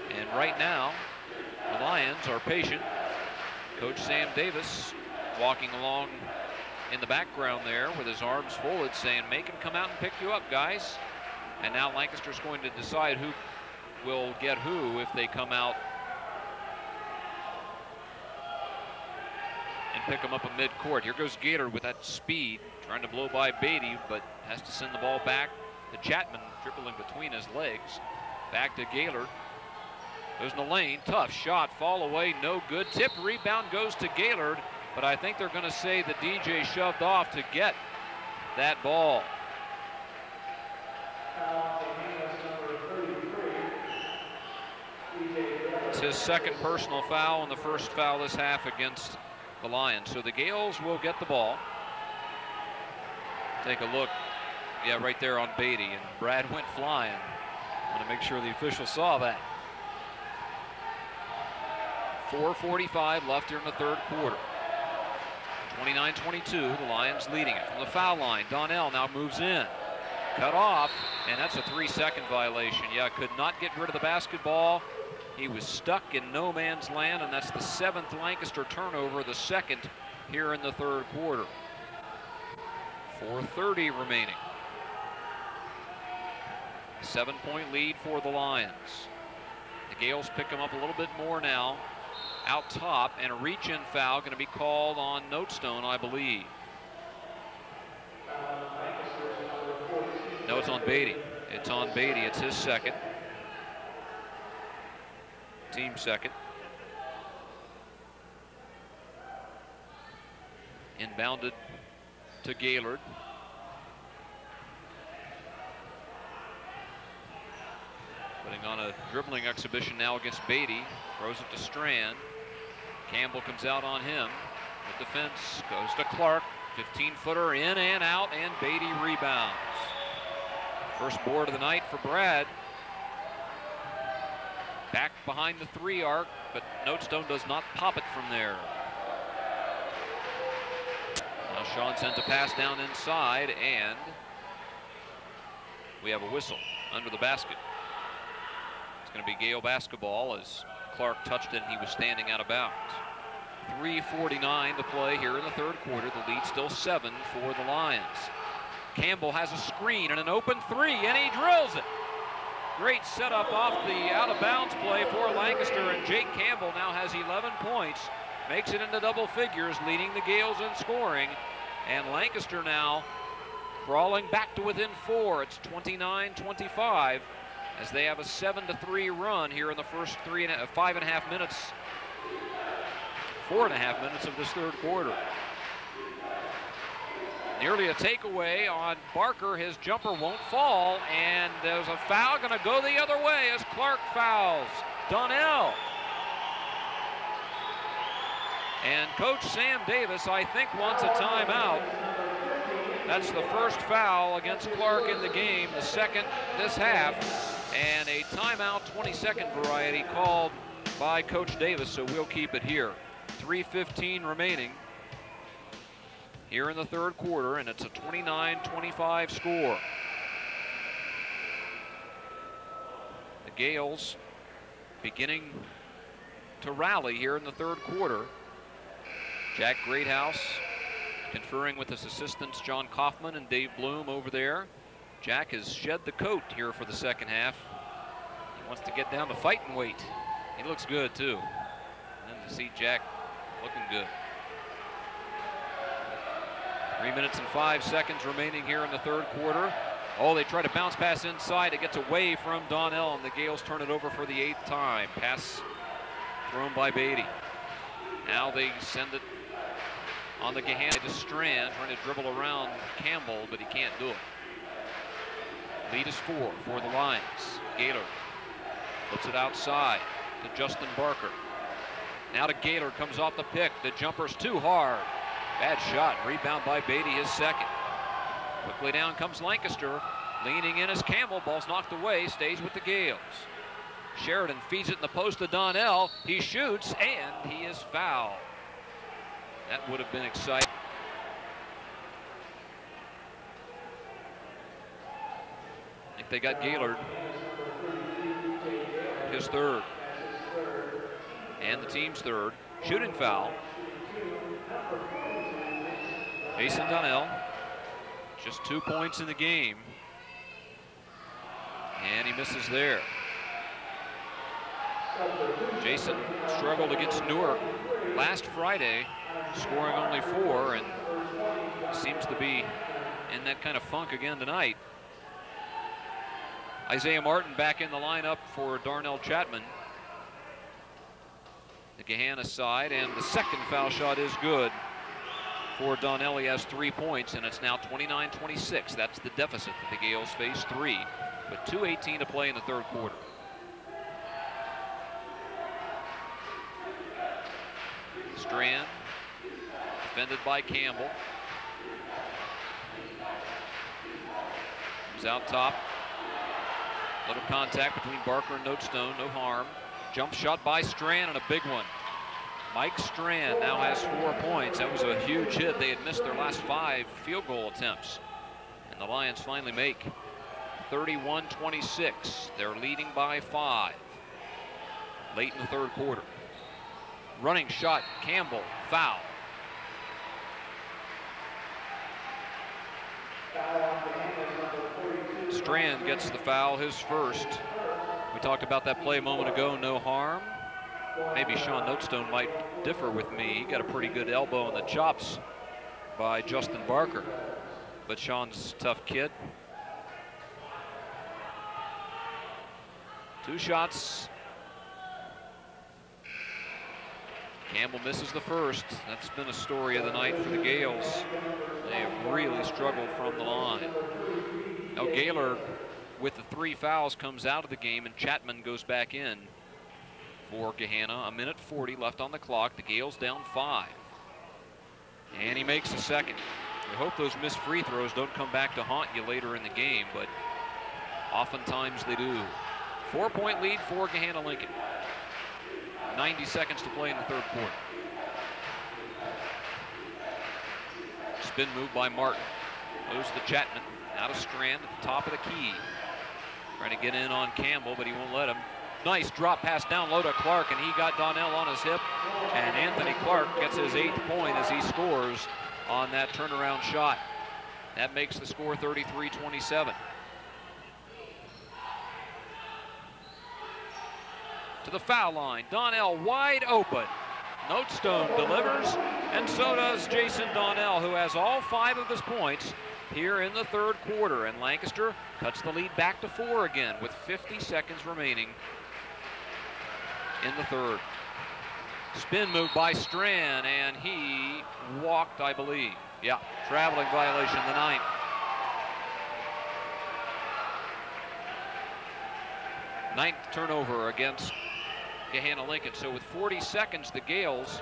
And right now, the Lions are patient. Coach Sam Davis walking along in the background there with his arms folded, saying, make him come out and pick you up, guys. And now Lancaster's going to decide who will get who if they come out and pick them up in midcourt. Here goes Gator with that speed, trying to blow by Beatty, but has to send the ball back to Chapman, dribbling between his legs. Back to Gaylord. Goes in the lane, tough shot, fall away, no good. Tip rebound goes to Gaylord, but I think they're going to say the DJ shoved off to get that ball. It's his 2nd personal foul and the first foul this half against the Lions. So the Gales will get the ball. Take a look. Yeah, right there on Beatty, and Brad went flying. I want to make sure the official saw that. 4:45 left here in the 3rd quarter. 29-22, the Lions leading it. From the foul line, Donnell now moves in. Cut off, and that's a 3-second violation. Yeah, could not get rid of the basketball. He was stuck in no man's land, and that's the 7th Lancaster turnover, the 2nd here in the 3rd quarter. 4:30 remaining. 7-point lead for the Lions. The Gales pick them up a little bit more now. Out top, and a reach-in foul going to be called on Notestone, I believe. No, it's on Beatty. It's on Beatty. It's his 2nd. Team 2nd. Inbounded to Gaylord. Putting on a dribbling exhibition now against Beatty. Throws it to Strand. Campbell comes out on him. The defense goes to Clark. 15-footer in and out, and Beatty rebounds. First board of the night for Brad. Back behind the 3 arc, but Notestone does not pop it from there. Now Sean sends a pass down inside, and we have a whistle under the basket. It's going to be Gale basketball as Clark touched it and he was standing out of bounds. 3:49 to play here in the 3rd quarter. The lead still 7 for the Lions. Campbell has a screen and an open 3, and he drills it. Great setup off the out-of-bounds play for Lancaster, and Jake Campbell now has 11 points, makes it into double figures, leading the Gales in scoring. And Lancaster now crawling back to within 4. It's 29-25 as they have a 7-3 run here in the first 5.5 minutes, 4.5 minutes of this 3rd quarter. Nearly a takeaway on Barker. His jumper won't fall, and there's a foul going to go the other way as Clark fouls Donnell. And Coach Sam Davis, I think, wants a timeout. That's the first foul against Clark in the game, the 2nd this half, and a timeout 22nd variety called by Coach Davis, so we'll keep it here. 3:15 remaining here in the 3rd quarter, and it's a 29-25 score. The Gales beginning to rally here in the third quarter. Jack Greathouse conferring with his assistants John Kaufman and Dave Bloom over there. Jack has shed the coat here for the second half. He wants to get down to fighting weight. He looks good too. And to see Jack looking good. 3 minutes and 5 seconds remaining here in the third quarter. Oh, they try to bounce pass inside. It gets away from Donnell, and the Gales turn it over for the 8th time. Pass thrown by Beatty. Now they send it on the Gahanna to Strand, trying to dribble around Campbell, but he can't do it. Lead is 4 for the Lions. Gaylord puts it outside to Justin Barker. Now to Gaylord, comes off the pick. The jumper's too hard. Bad shot. Rebound by Beatty, his second. Quickly down comes Lancaster. Leaning in as Campbell. Ball's knocked away. Stays with the Gales. Sheridan feeds it in the post to Donnell. He shoots, and he is fouled. That would have been exciting. I think they got Gaylord. His third. And the team's third. Shooting foul. Jason Donnell. Just 2 points in the game. And he misses there. Jason struggled against Newark last Friday, scoring only 4, and seems to be in that kind of funk again tonight. Isaiah Martin back in the lineup for Darnell Chapman. The Gahanna side, and the second foul shot is good for Donnell. He has 3 points, and it's now 29-26. That's the deficit that the Gales face 3, with 2:18 to play in the third quarter. Strand, defended by Campbell. Comes out top. Little contact between Barker and Notestone, no harm. Jump shot by Strand, and a big one. Mike Strand now has 4 points. That was a huge hit. They had missed their last 5 field goal attempts. And the Lions finally make 31-26. They're leading by 5 late in the third quarter. Running shot, Campbell, foul. Strand gets the foul, his first. We talked about that play a moment ago, no harm. Maybe Sean Notestone might differ with me. He got a pretty good elbow in the chops by Justin Barker. But Sean's a tough kid. 2 shots. Campbell misses the first. That's been a story of the night for the Gales. They have really struggled from the line. Now Gaylord, with the 3 fouls, comes out of the game, and Chapman goes back in for Gahanna. 1:40 left on the clock. The Gales down 5. And he makes the second. We hope those missed free throws don't come back to haunt you later in the game, but oftentimes they do. 4-point lead for Gahanna Lincoln. 90 seconds to play in the third quarter. Spin move by Martin. Goes to Chapman. Out of Strand at the top of the key. Trying to get in on Campbell, but he won't let him. Nice drop pass down low to Clark, and he got Donnell on his hip. And Anthony Clark gets his 8th point as he scores on that turnaround shot. That makes the score 33-27. To the foul line, Donnell wide open. Notestone delivers, and so does Jason Donnell, who has all 5 of his points here in the third quarter. And Lancaster cuts the lead back to 4 again with 50 seconds remaining in the third. Spin move by Strand, and he walked, I believe. Yeah, traveling violation, the 9th. Ninth turnover against Gahanna Lincoln. So with 40 seconds, the Gales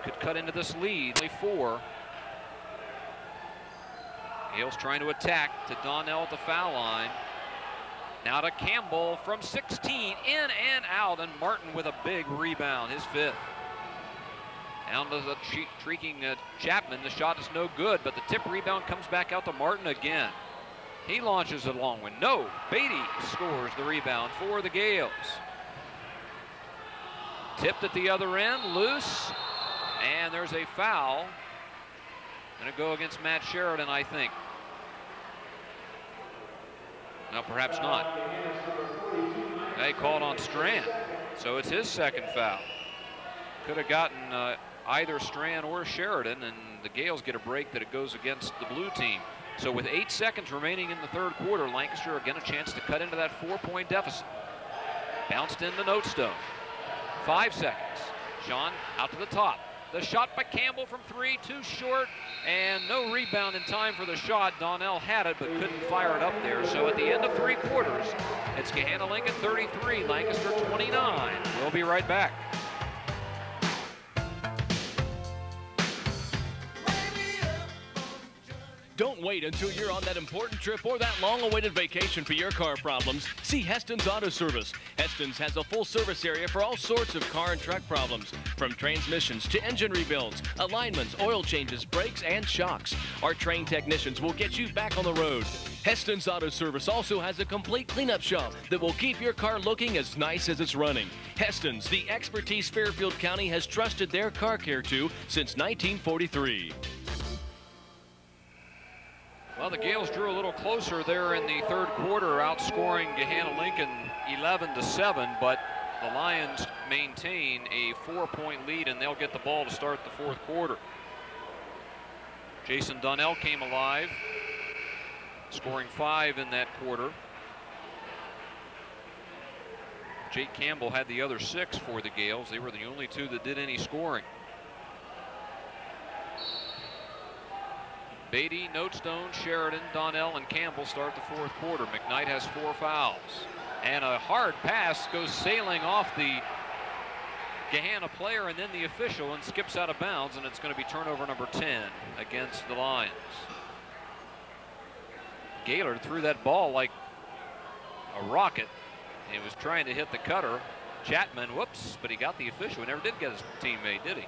could cut into this lead. Only 4. Gales trying to attack to Donnell at the foul line. Now to Campbell from 16, in and out, and Martin with a big rebound, his 5th. Down to the shrieking Chapman. The shot is no good, but the tip rebound comes back out to Martin again. He launches it long one. No, Beatty scores the rebound for the Gales. Tipped at the other end, loose, and there's a foul. Gonna go against Matt Sheridan, I think. No, perhaps not. They called on Strand, so it's his second foul. Could have gotten either Strand or Sheridan, and the Gales get a break that it goes against the blue team. So with 8 seconds remaining in the third quarter, Lancaster again a chance to cut into that 4-point deficit. Bounced into Notestone. 5 seconds. Sean out to the top. The shot by Campbell from 3, too short, and no rebound in time for the shot. Donnell had it, but couldn't fire it up there. So at the end of 3 quarters, it's Gahanna Lincoln 33, Lancaster 29. We'll be right back. Don't wait until you're on that important trip or that long-awaited vacation for your car problems. See Heston's Auto Service. Heston's has a full service area for all sorts of car and truck problems, from transmissions to engine rebuilds, alignments, oil changes, brakes, and shocks. Our trained technicians will get you back on the road. Heston's Auto Service also has a complete cleanup shop that will keep your car looking as nice as it's running. Heston's, the expertise Fairfield County has trusted their car care to since 1943. Well, the Gales drew a little closer there in the third quarter, outscoring Gahanna Lincoln 11-7, but the Lions maintain a 4-point lead, and they'll get the ball to start the fourth quarter. Jason Donnell came alive, scoring 5 in that quarter. Jake Campbell had the other 6 for the Gales. They were the only 2 that did any scoring. Beatty, Notestone, Sheridan, Donnell, and Campbell start the fourth quarter. McKnight has 4 fouls. And a hard pass goes sailing off the Gahanna player and then the official and skips out of bounds, and it's going to be turnover number 10 against the Lions. Gaylord threw that ball like a rocket. He was trying to hit the cutter. Chapman, whoops, but he got the official. He never did get his teammate, did he?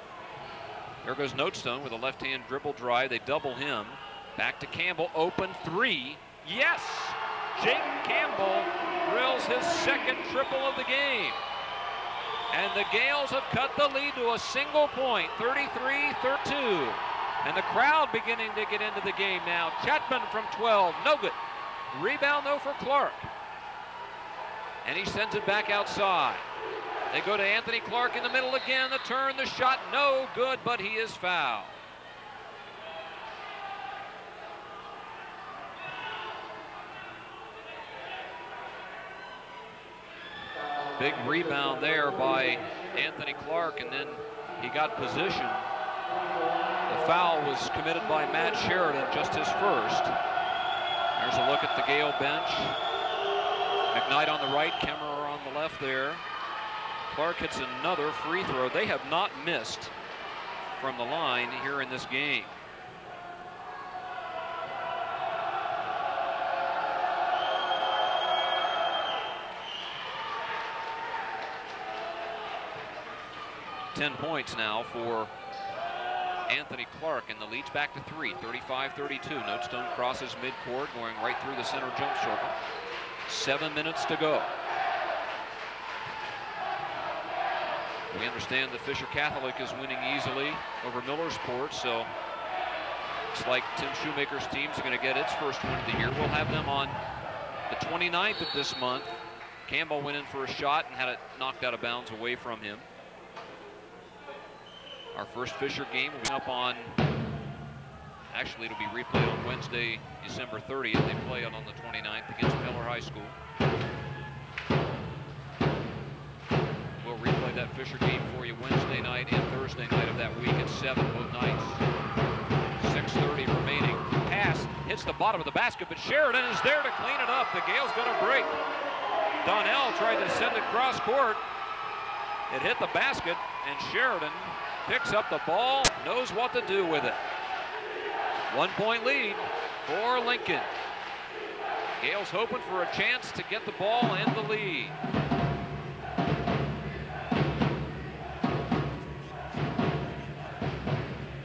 There goes Notestone with a left-hand dribble drive. They double him. Back to Campbell, open 3. Yes! Jake Campbell drills his second triple of the game. And the Gales have cut the lead to a single point, 33-32. And the crowd beginning to get into the game now. Chapman from 12, no good. Rebound though for Clark. And he sends it back outside. They go to Anthony Clark in the middle again. The turn, the shot, no good, but he is fouled. Big rebound there by Anthony Clark, and then he got position. The foul was committed by Matt Sheridan, just his first. There's a look at the Gale bench. McKnight on the right, Kemmerer on the left there. Clark hits another free throw. They have not missed from the line here in this game. Ten points now for Anthony Clark, and the lead's back to 3, 35-32. Notestone crosses midcourt, going right through the center jump circle. 7 minutes to go. We understand that Fisher Catholic is winning easily over Millersport, so looks like Tim Shoemaker's team is going to get its first win of the year. We'll have them on the 29th of this month. Campbell went in for a shot and had it knocked out of bounds away from him. Our first Fisher game will be up on, actually it'll be replayed on Wednesday, December 30th. They play it on the 29th against Miller High School. We'll replay that Fisher game for you Wednesday night and Thursday night of that week at 7 both nights. 6:30 remaining. Pass hits the bottom of the basket, but Sheridan is there to clean it up. The Gales got a break. Donnell tried to send it cross court. It hit the basket, and Sheridan picks up the ball, knows what to do with it. 1 point lead for Lincoln. Gales hoping for a chance to get the ball and the lead.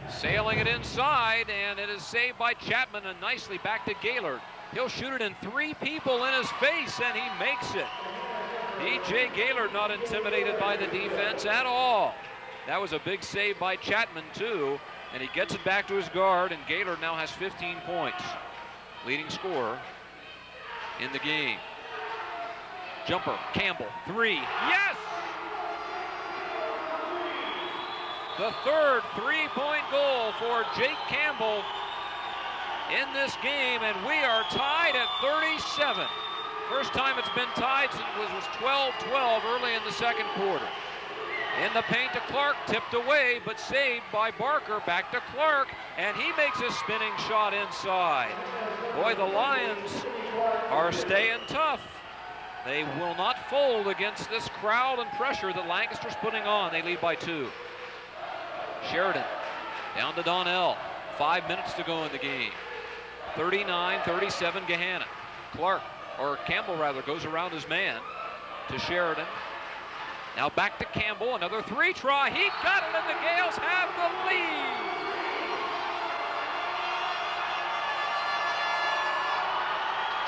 Sailing it inside, and it is saved by Chapman, and nicely back to Gaylord. He'll shoot it in 3 people in his face, and he makes it. D.J. Gaylord not intimidated by the defense at all. That was a big save by Chapman, too, and he gets it back to his guard, and Gaylord now has 15 points. Leading scorer in the game. Jumper, Campbell, 3. Yes! The third 3-point goal for Jake Campbell in this game, and we are tied at 37. First time it's been tied since it was 12-12 early in the second quarter. In the paint to Clark, tipped away, but saved by Barker. Back to Clark, and he makes a spinning shot inside. Boy, the Lions are staying tough. They will not fold against this crowd and pressure that Lancaster's putting on. They lead by 2. Sheridan down to Donnell. 5 minutes to go in the game. 39-37 Gahanna. Campbell rather, goes around his man to Sheridan. Now back to Campbell, another 3 try. He got it, and the Gales have the lead.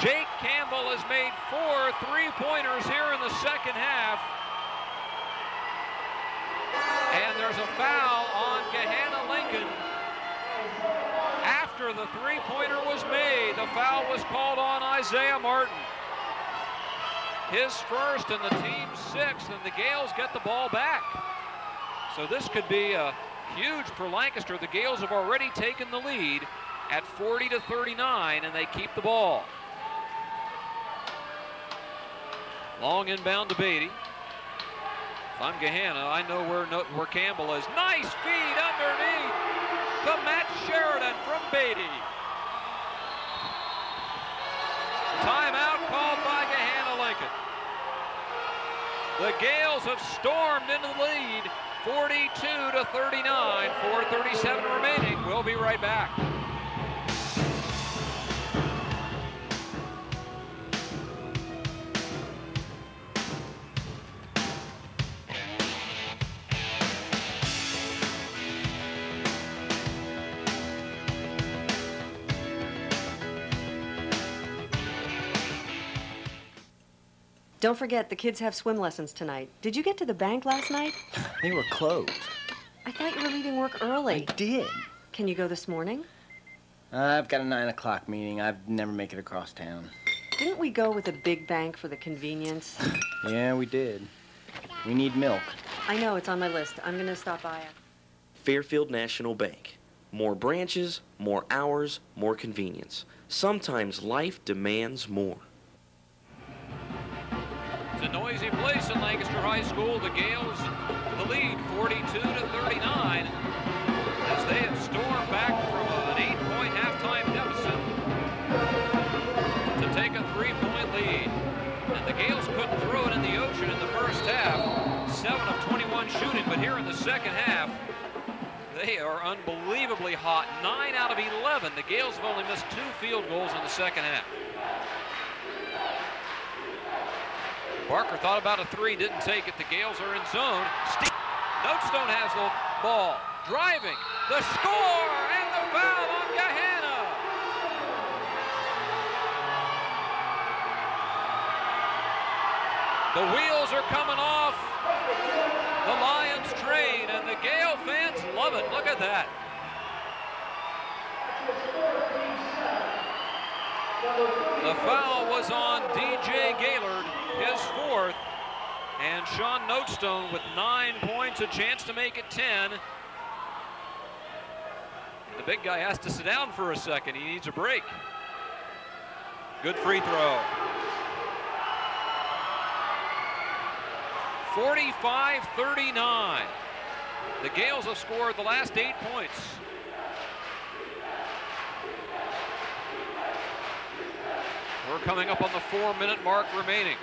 Jake Campbell has made 4 3-pointers here in the second half. And there's a foul on Gahanna Lincoln. After the 3-pointer was made, the foul was called on Isaiah Martin. His first and the team's 6th, and the Gales get the ball back. So this could be huge for Lancaster. The Gales have already taken the lead at 40-39, and they keep the ball. Long inbound to Beatty. If I'm Gahanna, I know where Campbell is. Nice feed underneath to Matt Sheridan from Beatty. Timeout called by Gahanna Lincoln. The Gales have stormed into the lead, 42-39, 4:37 remaining. We'll be right back. Don't forget, the kids have swim lessons tonight. Did you get to the bank last night? They were closed. I thought you were leaving work early. I did. Can you go this morning? I've got a 9 o'clock meeting. I'd never make it across town. Didn't we go with a big bank for the convenience? Yeah, we did. We need milk. I know, it's on my list. I'm going to stop by. Fairfield National Bank. More branches, more hours, more convenience. Sometimes life demands more. It's a noisy place in Lancaster High School. The Gales the lead 42-39 as they have stormed back from an 8-point halftime deficit to take a 3-point lead. And the Gales couldn't throw it in the ocean in the first half. 7 of 21 shooting, but here in the second half, they are unbelievably hot. 9 out of 11. The Gales have only missed 2 field goals in the second half. Barker thought about a 3, didn't take it. The Gales are in zone. Notestone has the ball. Driving. The score and the foul on Gahanna. The wheels are coming off the Lions train, and the Gale fans love it. Look at that. The foul was on D.J. Gaylord, his 4th, and Sean Notestone with 9 points, a chance to make it 10. The big guy has to sit down for a second. He needs a break. Good free throw. 45-39. The Gales have scored the last 8 points. We're coming up on the 4-minute mark remaining.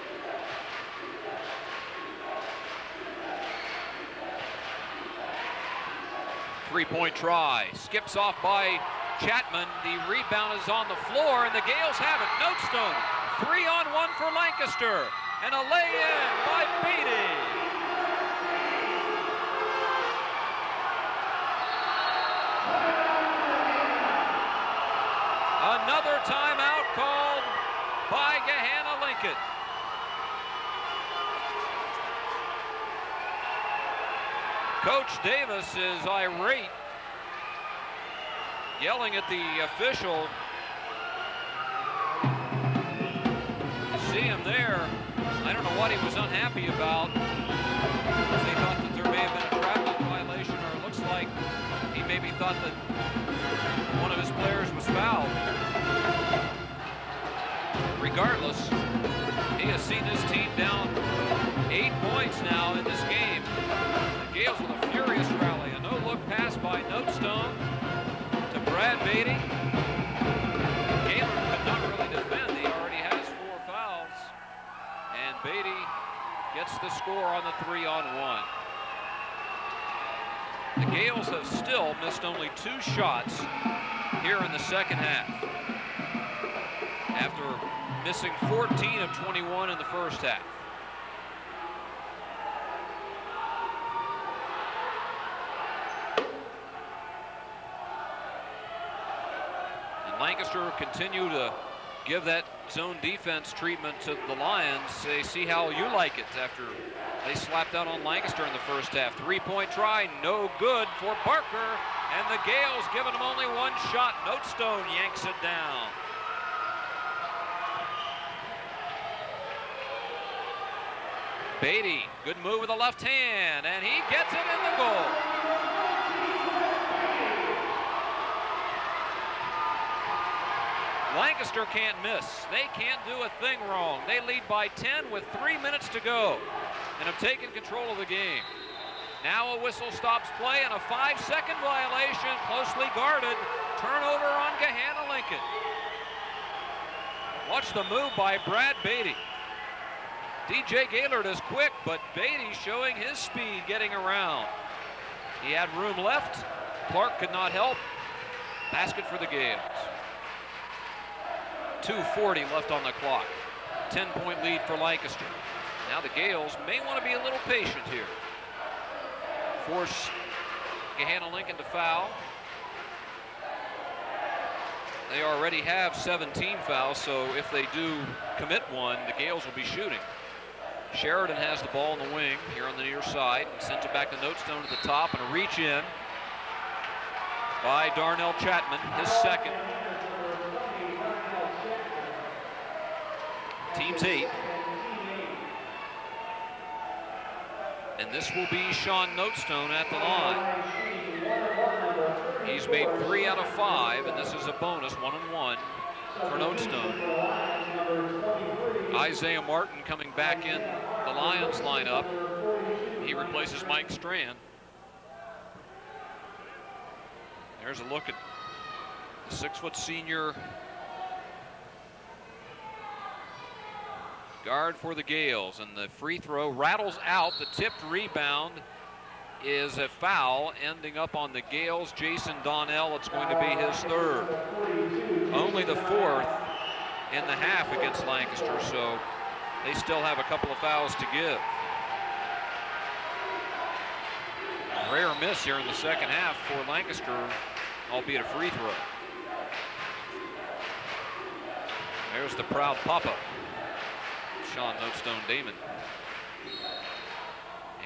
Three-point try. Skips off by Chapman. The rebound is on the floor, and the Gales have it. Notestone. 3-on-1 for Lancaster. And a lay-in by Beatty. Another timeout called Coach Davis is irate, yelling at the official. You see him there. I don't know what he was unhappy about. They thought that there may have been a traveling violation, or it looks like he maybe thought that one of his players was fouled. Regardless, he has seen his team down 8 points now in this game. The Gales with a furious rally. A no-look pass by Notestone to Brad Beatty. Gaylord could not really defend. He already has 4 fouls. And Beatty gets the score on the 3-on-1. The Gales have still missed only 2 shots here in the second half, after missing 14 of 21 in the first half. And Lancaster continue to give that zone defense treatment to the Lions. They see how you like it after they slapped out on Lancaster in the first half. 3-point try, no good for Barker, and the Gales giving them only 1 shot. Notestone yanks it down. Beatty, good move with the left hand, and he gets it in the goal. Lancaster can't miss. They can't do a thing wrong. They lead by 10 with 3 minutes to go and have taken control of the game. Now a whistle stops play and a 5-second violation, closely guarded. Turnover on Gahanna Lincoln. Watch the move by Brad Beatty. DJ Gaylord is quick, but Beatty showing his speed getting around. He had room left. Clark could not help. Basket for the Gales. 2:40 left on the clock. 10-point lead for Lancaster. Now the Gales may want to be a little patient here. Force Gahanna Lincoln to foul. They already have 17 fouls, so if they do commit one, the Gales will be shooting. Sheridan has the ball in the wing here on the near side and sends it back to Notestone at the top, and a reach in by Darnell Chapman, his second. Team's 8. And this will be Sean Notestone at the line. He's made 3 out of 5, and this is a bonus, 1-and-1 for Notestone. Isaiah Martin coming back in the Lions lineup. He replaces Mike Strand. There's a look at the 6-foot senior guard for the Gales, and the free throw rattles out. The tipped rebound is a foul, ending up on the Gales. Jason Donnell, it's going to be his 3rd. Only the 4th in the half against Lancaster, so they still have a couple of fouls to give. A rare miss here in the second half for Lancaster, albeit a free throw. There's the proud pop-up. Sean Notestone Damon.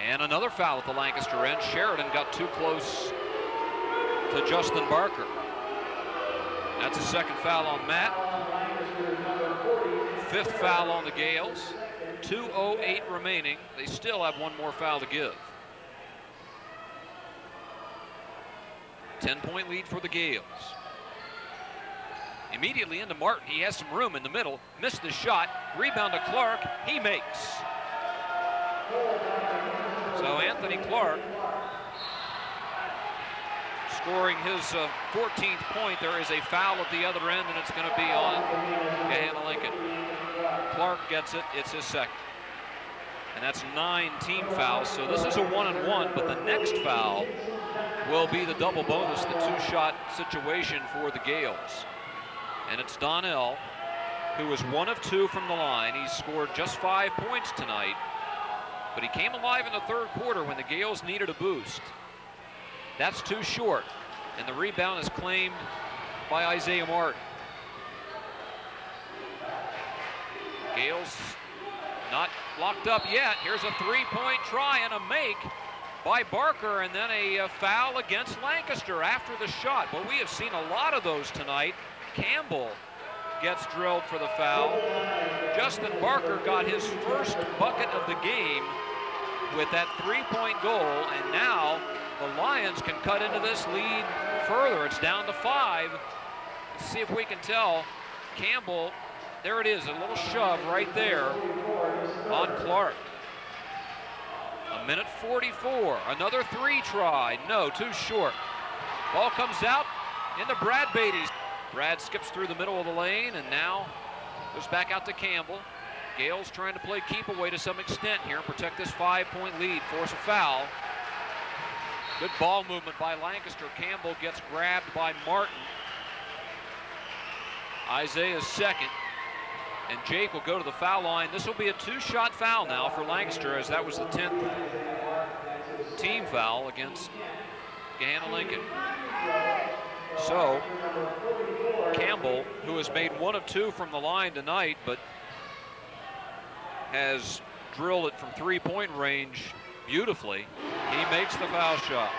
And another foul at the Lancaster end. Sheridan got too close to Justin Barker. That's a 2nd foul on Matt. 5th foul on the Gales. 2:08 remaining. They still have 1 more foul to give. 10-point lead for the Gales. Immediately into Martin. He has some room in the middle. Missed the shot. Rebound to Clark. He makes. So Anthony Clark scoring his 14th point. There is a foul at the other end, and it's going to be on Gahanna Lincoln. Clark gets it. It's his 2nd. And that's 9 team fouls. So this is a 1-and-1, but the next foul will be the double bonus, the 2-shot situation for the Gales. And it's Donnell, who is 1 of 2 from the line. He's scored just 5 points tonight, but he came alive in the 3rd quarter when the Gales needed a boost. That's too short, and the rebound is claimed by Isaiah Martin. Gales not locked up yet. Here's a 3-point try and a make by Barker, and then a foul against Lancaster after the shot. But we have seen a lot of those tonight. Campbell gets drilled for the foul. Justin Barker got his first bucket of the game with that three-point goal, and now the Lions can cut into this lead further. It's down to 5. Let's see if we can tell. Campbell, there it is, a little shove right there on Clark. A minute 44, another 3 try. No, too short. Ball comes out into Brad Beatty. Brad skips through the middle of the lane and now goes back out to Campbell. Gales trying to play keep away to some extent here, protect this 5-point lead, force a foul. Good ball movement by Lancaster. Campbell gets grabbed by Martin. Isaiah's second. And Jake will go to the foul line. This will be a 2-shot foul now for Lancaster, as that was the 10th team foul against Gahanna Lincoln. So Campbell, who has made 1 of 2 from the line tonight, but has drilled it from 3-point range beautifully, he makes the foul shot.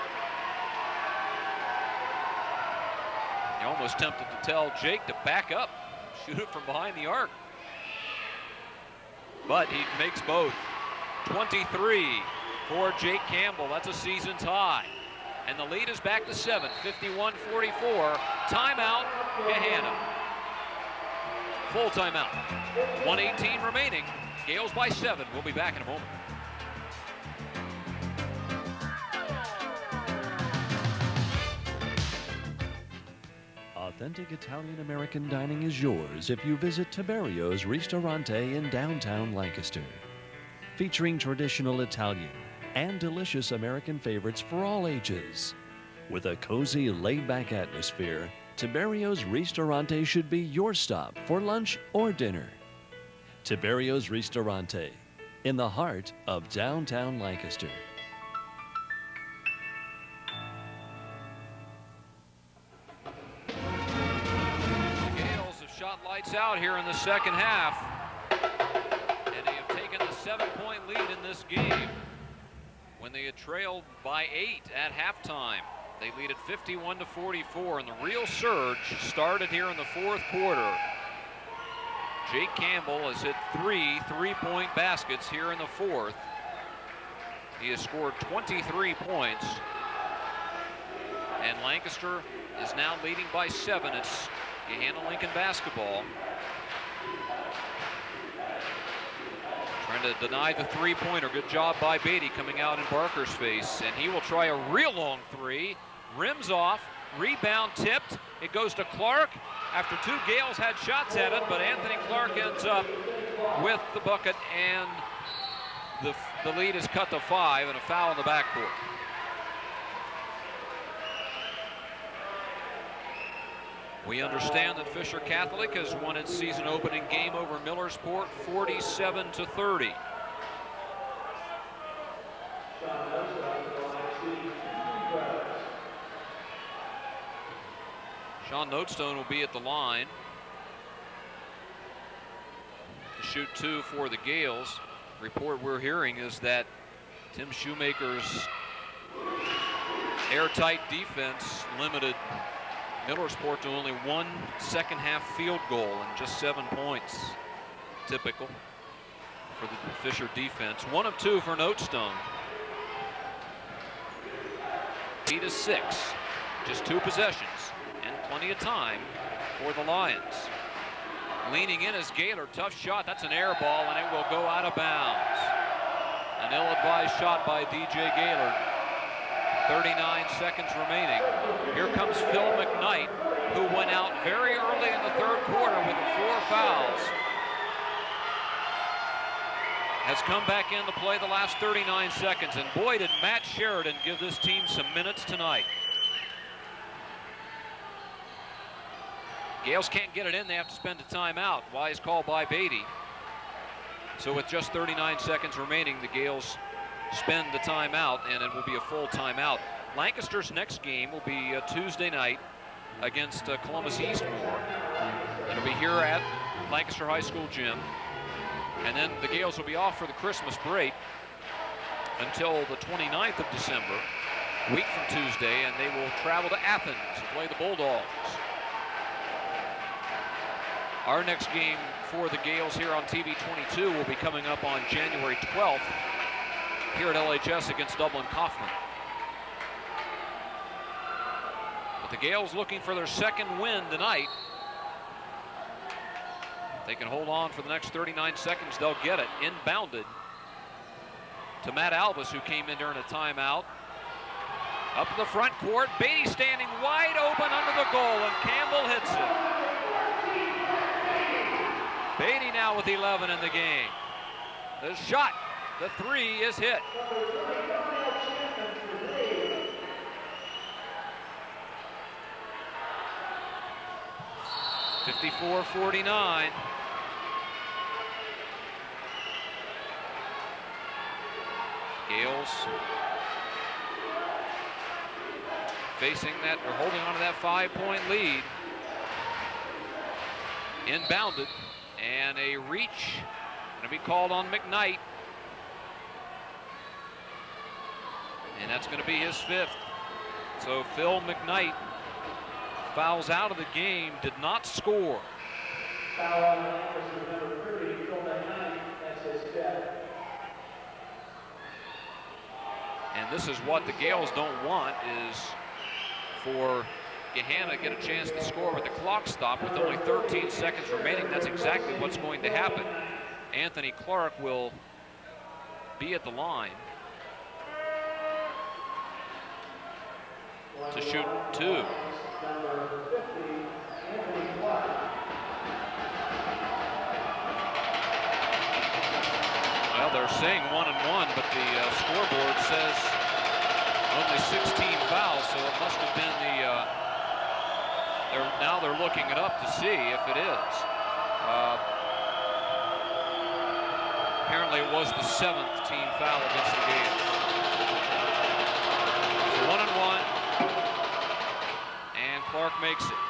You're almost tempted to tell Jake to back up, shoot it from behind the arc. But he makes both. 23 for Jake Campbell. That's a season's high. And the lead is back to 7, 51-44. Timeout, Gahanna. Full timeout. 1:18 remaining. Gales by 7. We'll be back in a moment. Authentic Italian-American dining is yours if you visit Tiberio's Ristorante in downtown Lancaster. Featuring traditional Italian and delicious American favorites for all ages. With a cozy, laid-back atmosphere, Tiberio's Ristorante should be your stop for lunch or dinner. Tiberio's Ristorante, in the heart of downtown Lancaster. Lights out here in the second half, and they have taken the 7-point lead in this game when they had trailed by 8 at halftime. They lead at 51-44, and the real surge started here in the 4th quarter. Jake Campbell has hit 3 3-point baskets here in the 4th. He has scored 23 points, and Lancaster is now leading by 7. It's Gahanna Lincoln basketball. Trying to deny the 3-pointer. Good job by Beatty coming out in Barker's face. And he will try a real long 3. Rims off. Rebound tipped. It goes to Clark after 2 Gales had shots at it, but Anthony Clark ends up with the bucket, and the lead is cut to 5 and a foul in the backcourt. We understand that Fisher Catholic has won its season opening game over Millersport 47-30. Sean Notestone will be at the line to shoot 2 for the Gales. Report we're hearing is that Tim Shoemaker's airtight defense limited Millersport to only 1 second-half field goal and just 7 points. Typical for the Fisher defense. 1 of 2 for Notestone. 8-6. Just 2 possessions and plenty of time for the Lions. Leaning in is Gaylor. Tough shot. That's an air ball, and it will go out of bounds. An ill-advised shot by DJ Gaylor. 39 seconds remaining. Here comes Phil McKnight, who went out very early in the 3rd quarter with 4 fouls. Has come back in to play the last 39 seconds, and boy, did Matt Sheridan give this team some minutes tonight. Gales can't get it in. They have to spend a timeout. Wise call by Beatty. So with just 39 seconds remaining, the Gales spend the timeout, and it will be a full timeout. Lancaster's next game will be Tuesday night against Columbus Eastmore. It'll be here at Lancaster High School gym. And then the Gales will be off for the Christmas break. until the 29th of December, a week from Tuesday, and they will travel to Athens to play the Bulldogs. Our next game for the Gales here on TV 22 will be coming up on January 12th here at LHS against Dublin Kaufman. But the Gales looking for their second win tonight. If they can hold on for the next 39 seconds, they'll get it. Inbounded to Matt Alvis, who came in during a timeout. Up in the front court, Beatty standing wide open under the goal, and Campbell hits it. Beatty now with 11 in the game. The shot, the three is hit. (54-49). Gales facing that, or holding on to that 5-point lead. Inbounded, and a reach going to be called on McKnight. And that's going to be his fifth. So Phil McKnight fouls out of the game, did not score. Foul on number 30, Phil McKnight, that's his fifth. And this is what the Gales don't want, is for Gahanna to get a chance to score with the clock stopped with only 13 seconds remaining. That's exactly what's going to happen. Anthony Clark will be at the line to shoot two. Well, they're saying 1-1, but the scoreboard says only 16 fouls, so it must have been the now they're looking it up to see if it is. Apparently it was the 7th team foul against the Gales. So 1-1, and Clark makes it.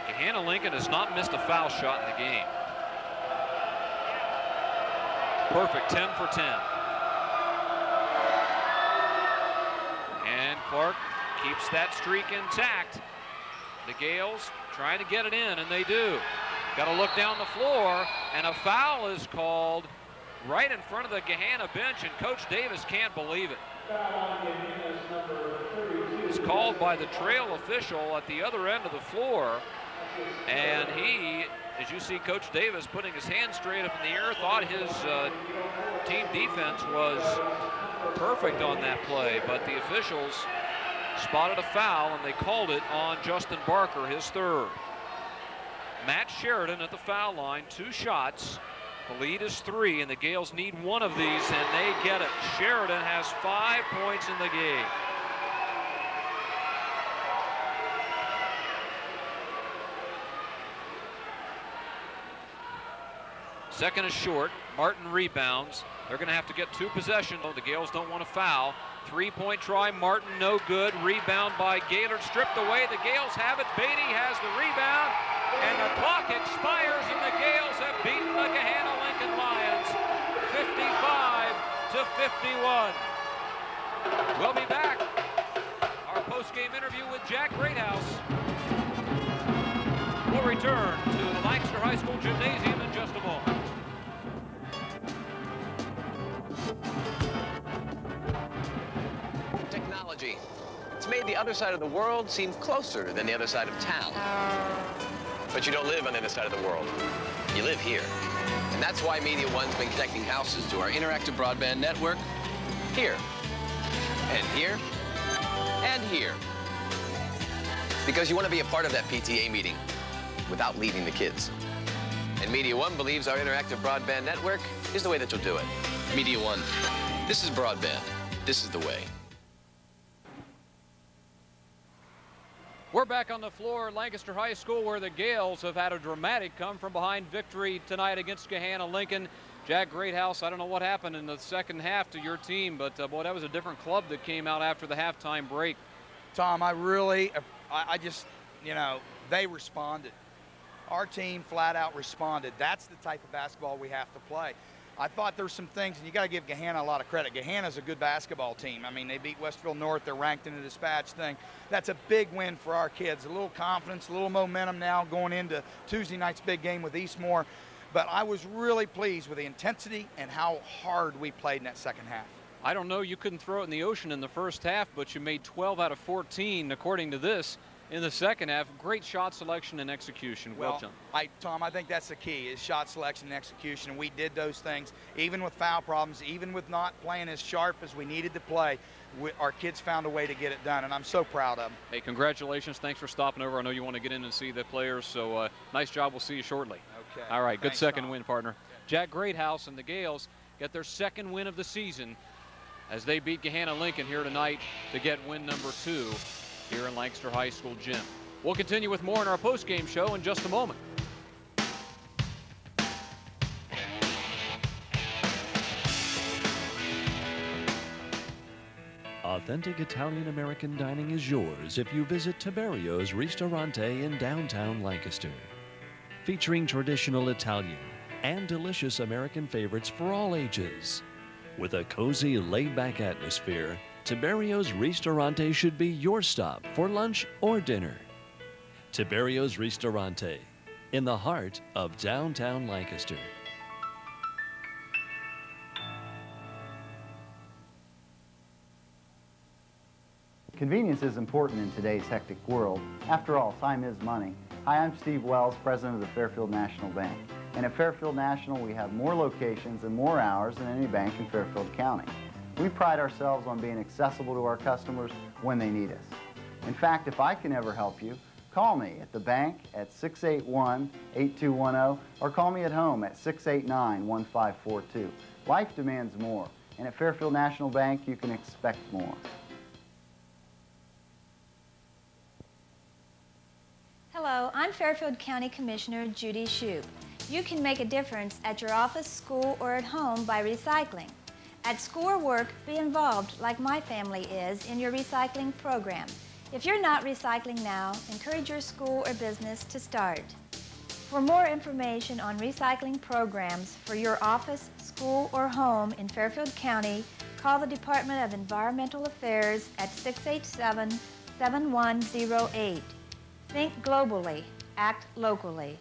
Gahanna Lincoln has not missed a foul shot in the game. Perfect, 10 for 10. And Clark keeps that streak intact. The Gales trying to get it in, and they do. Got to look down the floor, and a foul is called right in front of the Gahanna bench, and Coach Davis can't believe it. It's called by the trail official at the other end of the floor, and he, as you see Coach Davis putting his hand straight up in the air, thought his team defense was perfect on that play, but the officials spotted a foul, and they called it on Justin Barker, his third. Matt Sheridan at the foul line, 2 shots. The lead is 3, and the Gales need one of these, and they get it. Sheridan has 5 points in the game. Second is short. Martin rebounds. They're going to have to get 2 possessions. The Gales don't want to foul. 3-point try. Martin no good. Rebound by Gaylord. Stripped away. The Gales have it. Beatty has the rebound. And the clock expires, and the Gales have beaten the Gahanna Lincoln Lions 55-51. We'll be back. Our post-game interview with Jack Greathouse. We'll return to the Lancaster High School Gymnasium in just a moment. Technology. It's made the other side of the world seem closer than the other side of town. But you don't live on the other side of the world. You live here. And that's why Media One's been connecting houses to our interactive broadband network here, and here, and here. Because you want to be a part of that PTA meeting without leaving the kids. And Media One believes our interactive broadband network is the way that you'll do it. Media One, this is broadband. This is the way. We're back on the floor at Lancaster High School, where the Gales have had a dramatic come-from-behind victory tonight against Gahanna Lincoln. Jack Greathouse, I don't know what happened in the second half to your team, but boy, that was a different club that came out after the halftime break. Tom, I just, you know, they responded. our team flat out responded. That's the type of basketball we have to play. I thought there's some things, and you got to give Gahanna a lot of credit. Gahanna's a good basketball team. I mean, they beat Westville North. They're ranked in the dispatch thing. That's a big win for our kids. A little confidence, a little momentum now going into Tuesday night's big game with Eastmoor. But I was really pleased with the intensity and how hard we played in that second half. I don't know, you couldn't throw it in the ocean in the first half, but you made 12 out of 14, according to this, in the second half. Great shot selection and execution. Well done. Tom, I think that's the key, is shot selection and execution. And we did those things, even with foul problems, even with not playing as sharp as we needed to play. Our kids found a way to get it done, and I'm so proud of them. Hey, congratulations. Thanks for stopping over. I know you want to get in and see the players, so nice job. We'll see you shortly. Okay. All right, good Thanks, second Tom. win, partner. Jack Greathouse and the Gales get their second win of the season as they beat Gahanna Lincoln here tonight to get win number 2 here in Lancaster High School gym. We'll continue with more in our post-game show in just a moment. Authentic Italian-American dining is yours if you visit Tiberio's Ristorante in downtown Lancaster. Featuring traditional Italian and delicious American favorites for all ages. With a cozy, laid-back atmosphere, Tiberio's Ristorante should be your stop for lunch or dinner. Tiberio's Ristorante, in the heart of downtown Lancaster. Convenience is important in today's hectic world. After all, time is money. Hi, I'm Steve Wells, president of the Fairfield National Bank. And at Fairfield National, we have more locations and more hours than any bank in Fairfield County. We pride ourselves on being accessible to our customers when they need us. In fact, if I can ever help you, call me at the bank at 681-8210 or call me at home at 689-1542. Life demands more, and at Fairfield National Bank, you can expect more. Hello, I'm Fairfield County Commissioner Judy Shoup. You can make a difference at your office, school, or at home by recycling. At school or work, be involved, like my family is, in your recycling program. If you're not recycling now, encourage your school or business to start. For more information on recycling programs for your office, school, or home in Fairfield County, call the Department of Environmental Affairs at 687-7108. Think globally, act locally.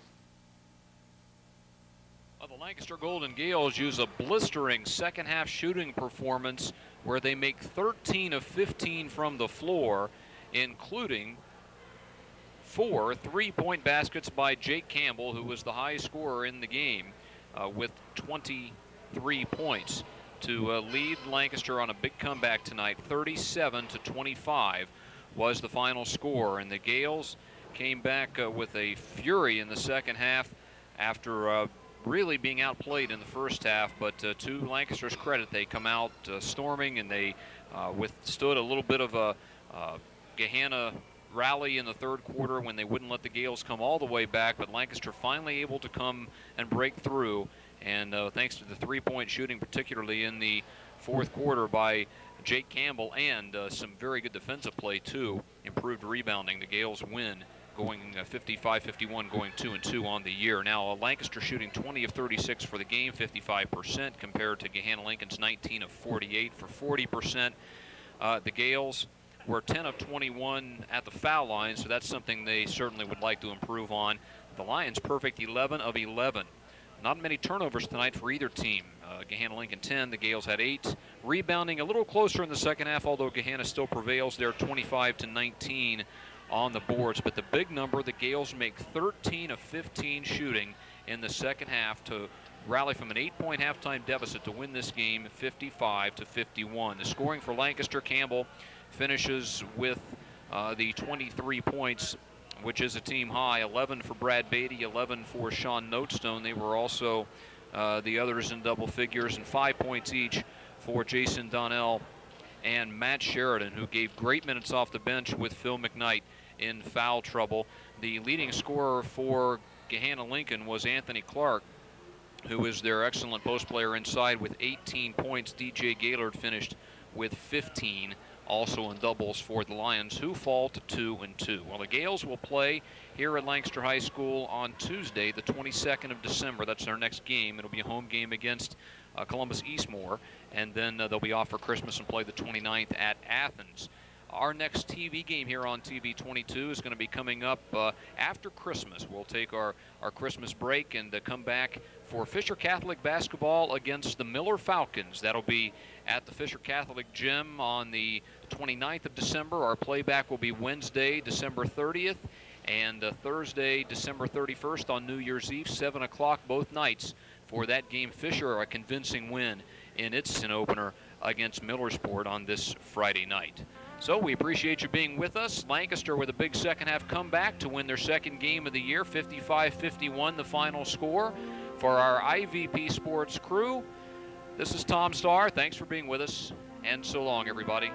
Well, the Lancaster Golden Gales use a blistering second half shooting performance where they make 13 of 15 from the floor, including 4 3-point baskets by Jake Campbell, who was the high scorer in the game with 23 points to lead Lancaster on a big comeback tonight. 37-25 was the final score, and the Gales came back with a fury in the second half after really being outplayed in the first half. But to Lancaster's credit, they come out storming, and they withstood a little bit of a Gahanna rally in the third quarter when they wouldn't let the Gales come all the way back. But Lancaster finally able to come and break through, and thanks to the three-point shooting, particularly in the fourth quarter by Jake Campbell, and some very good defensive play too, improved rebounding, the Gales win, going 55-51, going 2-2 on the year. Now Lancaster shooting 20 of 36 for the game, 55%, compared to Gahanna Lincoln's 19 of 48 for 40%. The Gales were 10 of 21 at the foul line, so that's something they certainly would like to improve on. The Lions perfect 11 of 11. Not many turnovers tonight for either team. Gahanna Lincoln 10, the Gales had 8. Rebounding a little closer in the second half, although Gahanna still prevails there, 25-19 on the boards. But the big number, the Gales make 13 of 15 shooting in the second half to rally from an 8-point halftime deficit to win this game 55-51. The scoring for Lancaster, Campbell finishes with the 23 points, which is a team high. 11 for Brad Beatty, 11 for Sean Notestone. They were also the others in double figures, and 5 points each for Jason Donnell and Matt Sheridan, who gave great minutes off the bench with Phil McKnight in foul trouble. The leading scorer for Gahanna Lincoln was Anthony Clark, who is their excellent post player inside with 18 points. DJ Gaylord finished with 15 also in doubles for the Lions, who fall to 2-2. Well, the Gales will play here at Lancaster High School on Tuesday, the 22nd of December. That's their next game. It'll be a home game against Columbus Eastmore, and then they'll be off for Christmas and play the 29th at Athens. Our next TV game here on TV 22 is going to be coming up after Christmas. We'll take our Christmas break and come back for Fisher Catholic basketball against the Miller Falcons. That'll be at the Fisher Catholic Gym on the 29th of December. Our playback will be Wednesday, December 30th, and Thursday, December 31st on New Year's Eve, 7 o'clock both nights for that game. Fisher, a convincing win in its season opener against Millersport on this Friday night. So we appreciate you being with us. Lancaster with a big second half comeback to win their second game of the year, 55-51 the final score. For our IVP Sports crew, this is Tom Starr. Thanks for being with us, and so long, everybody.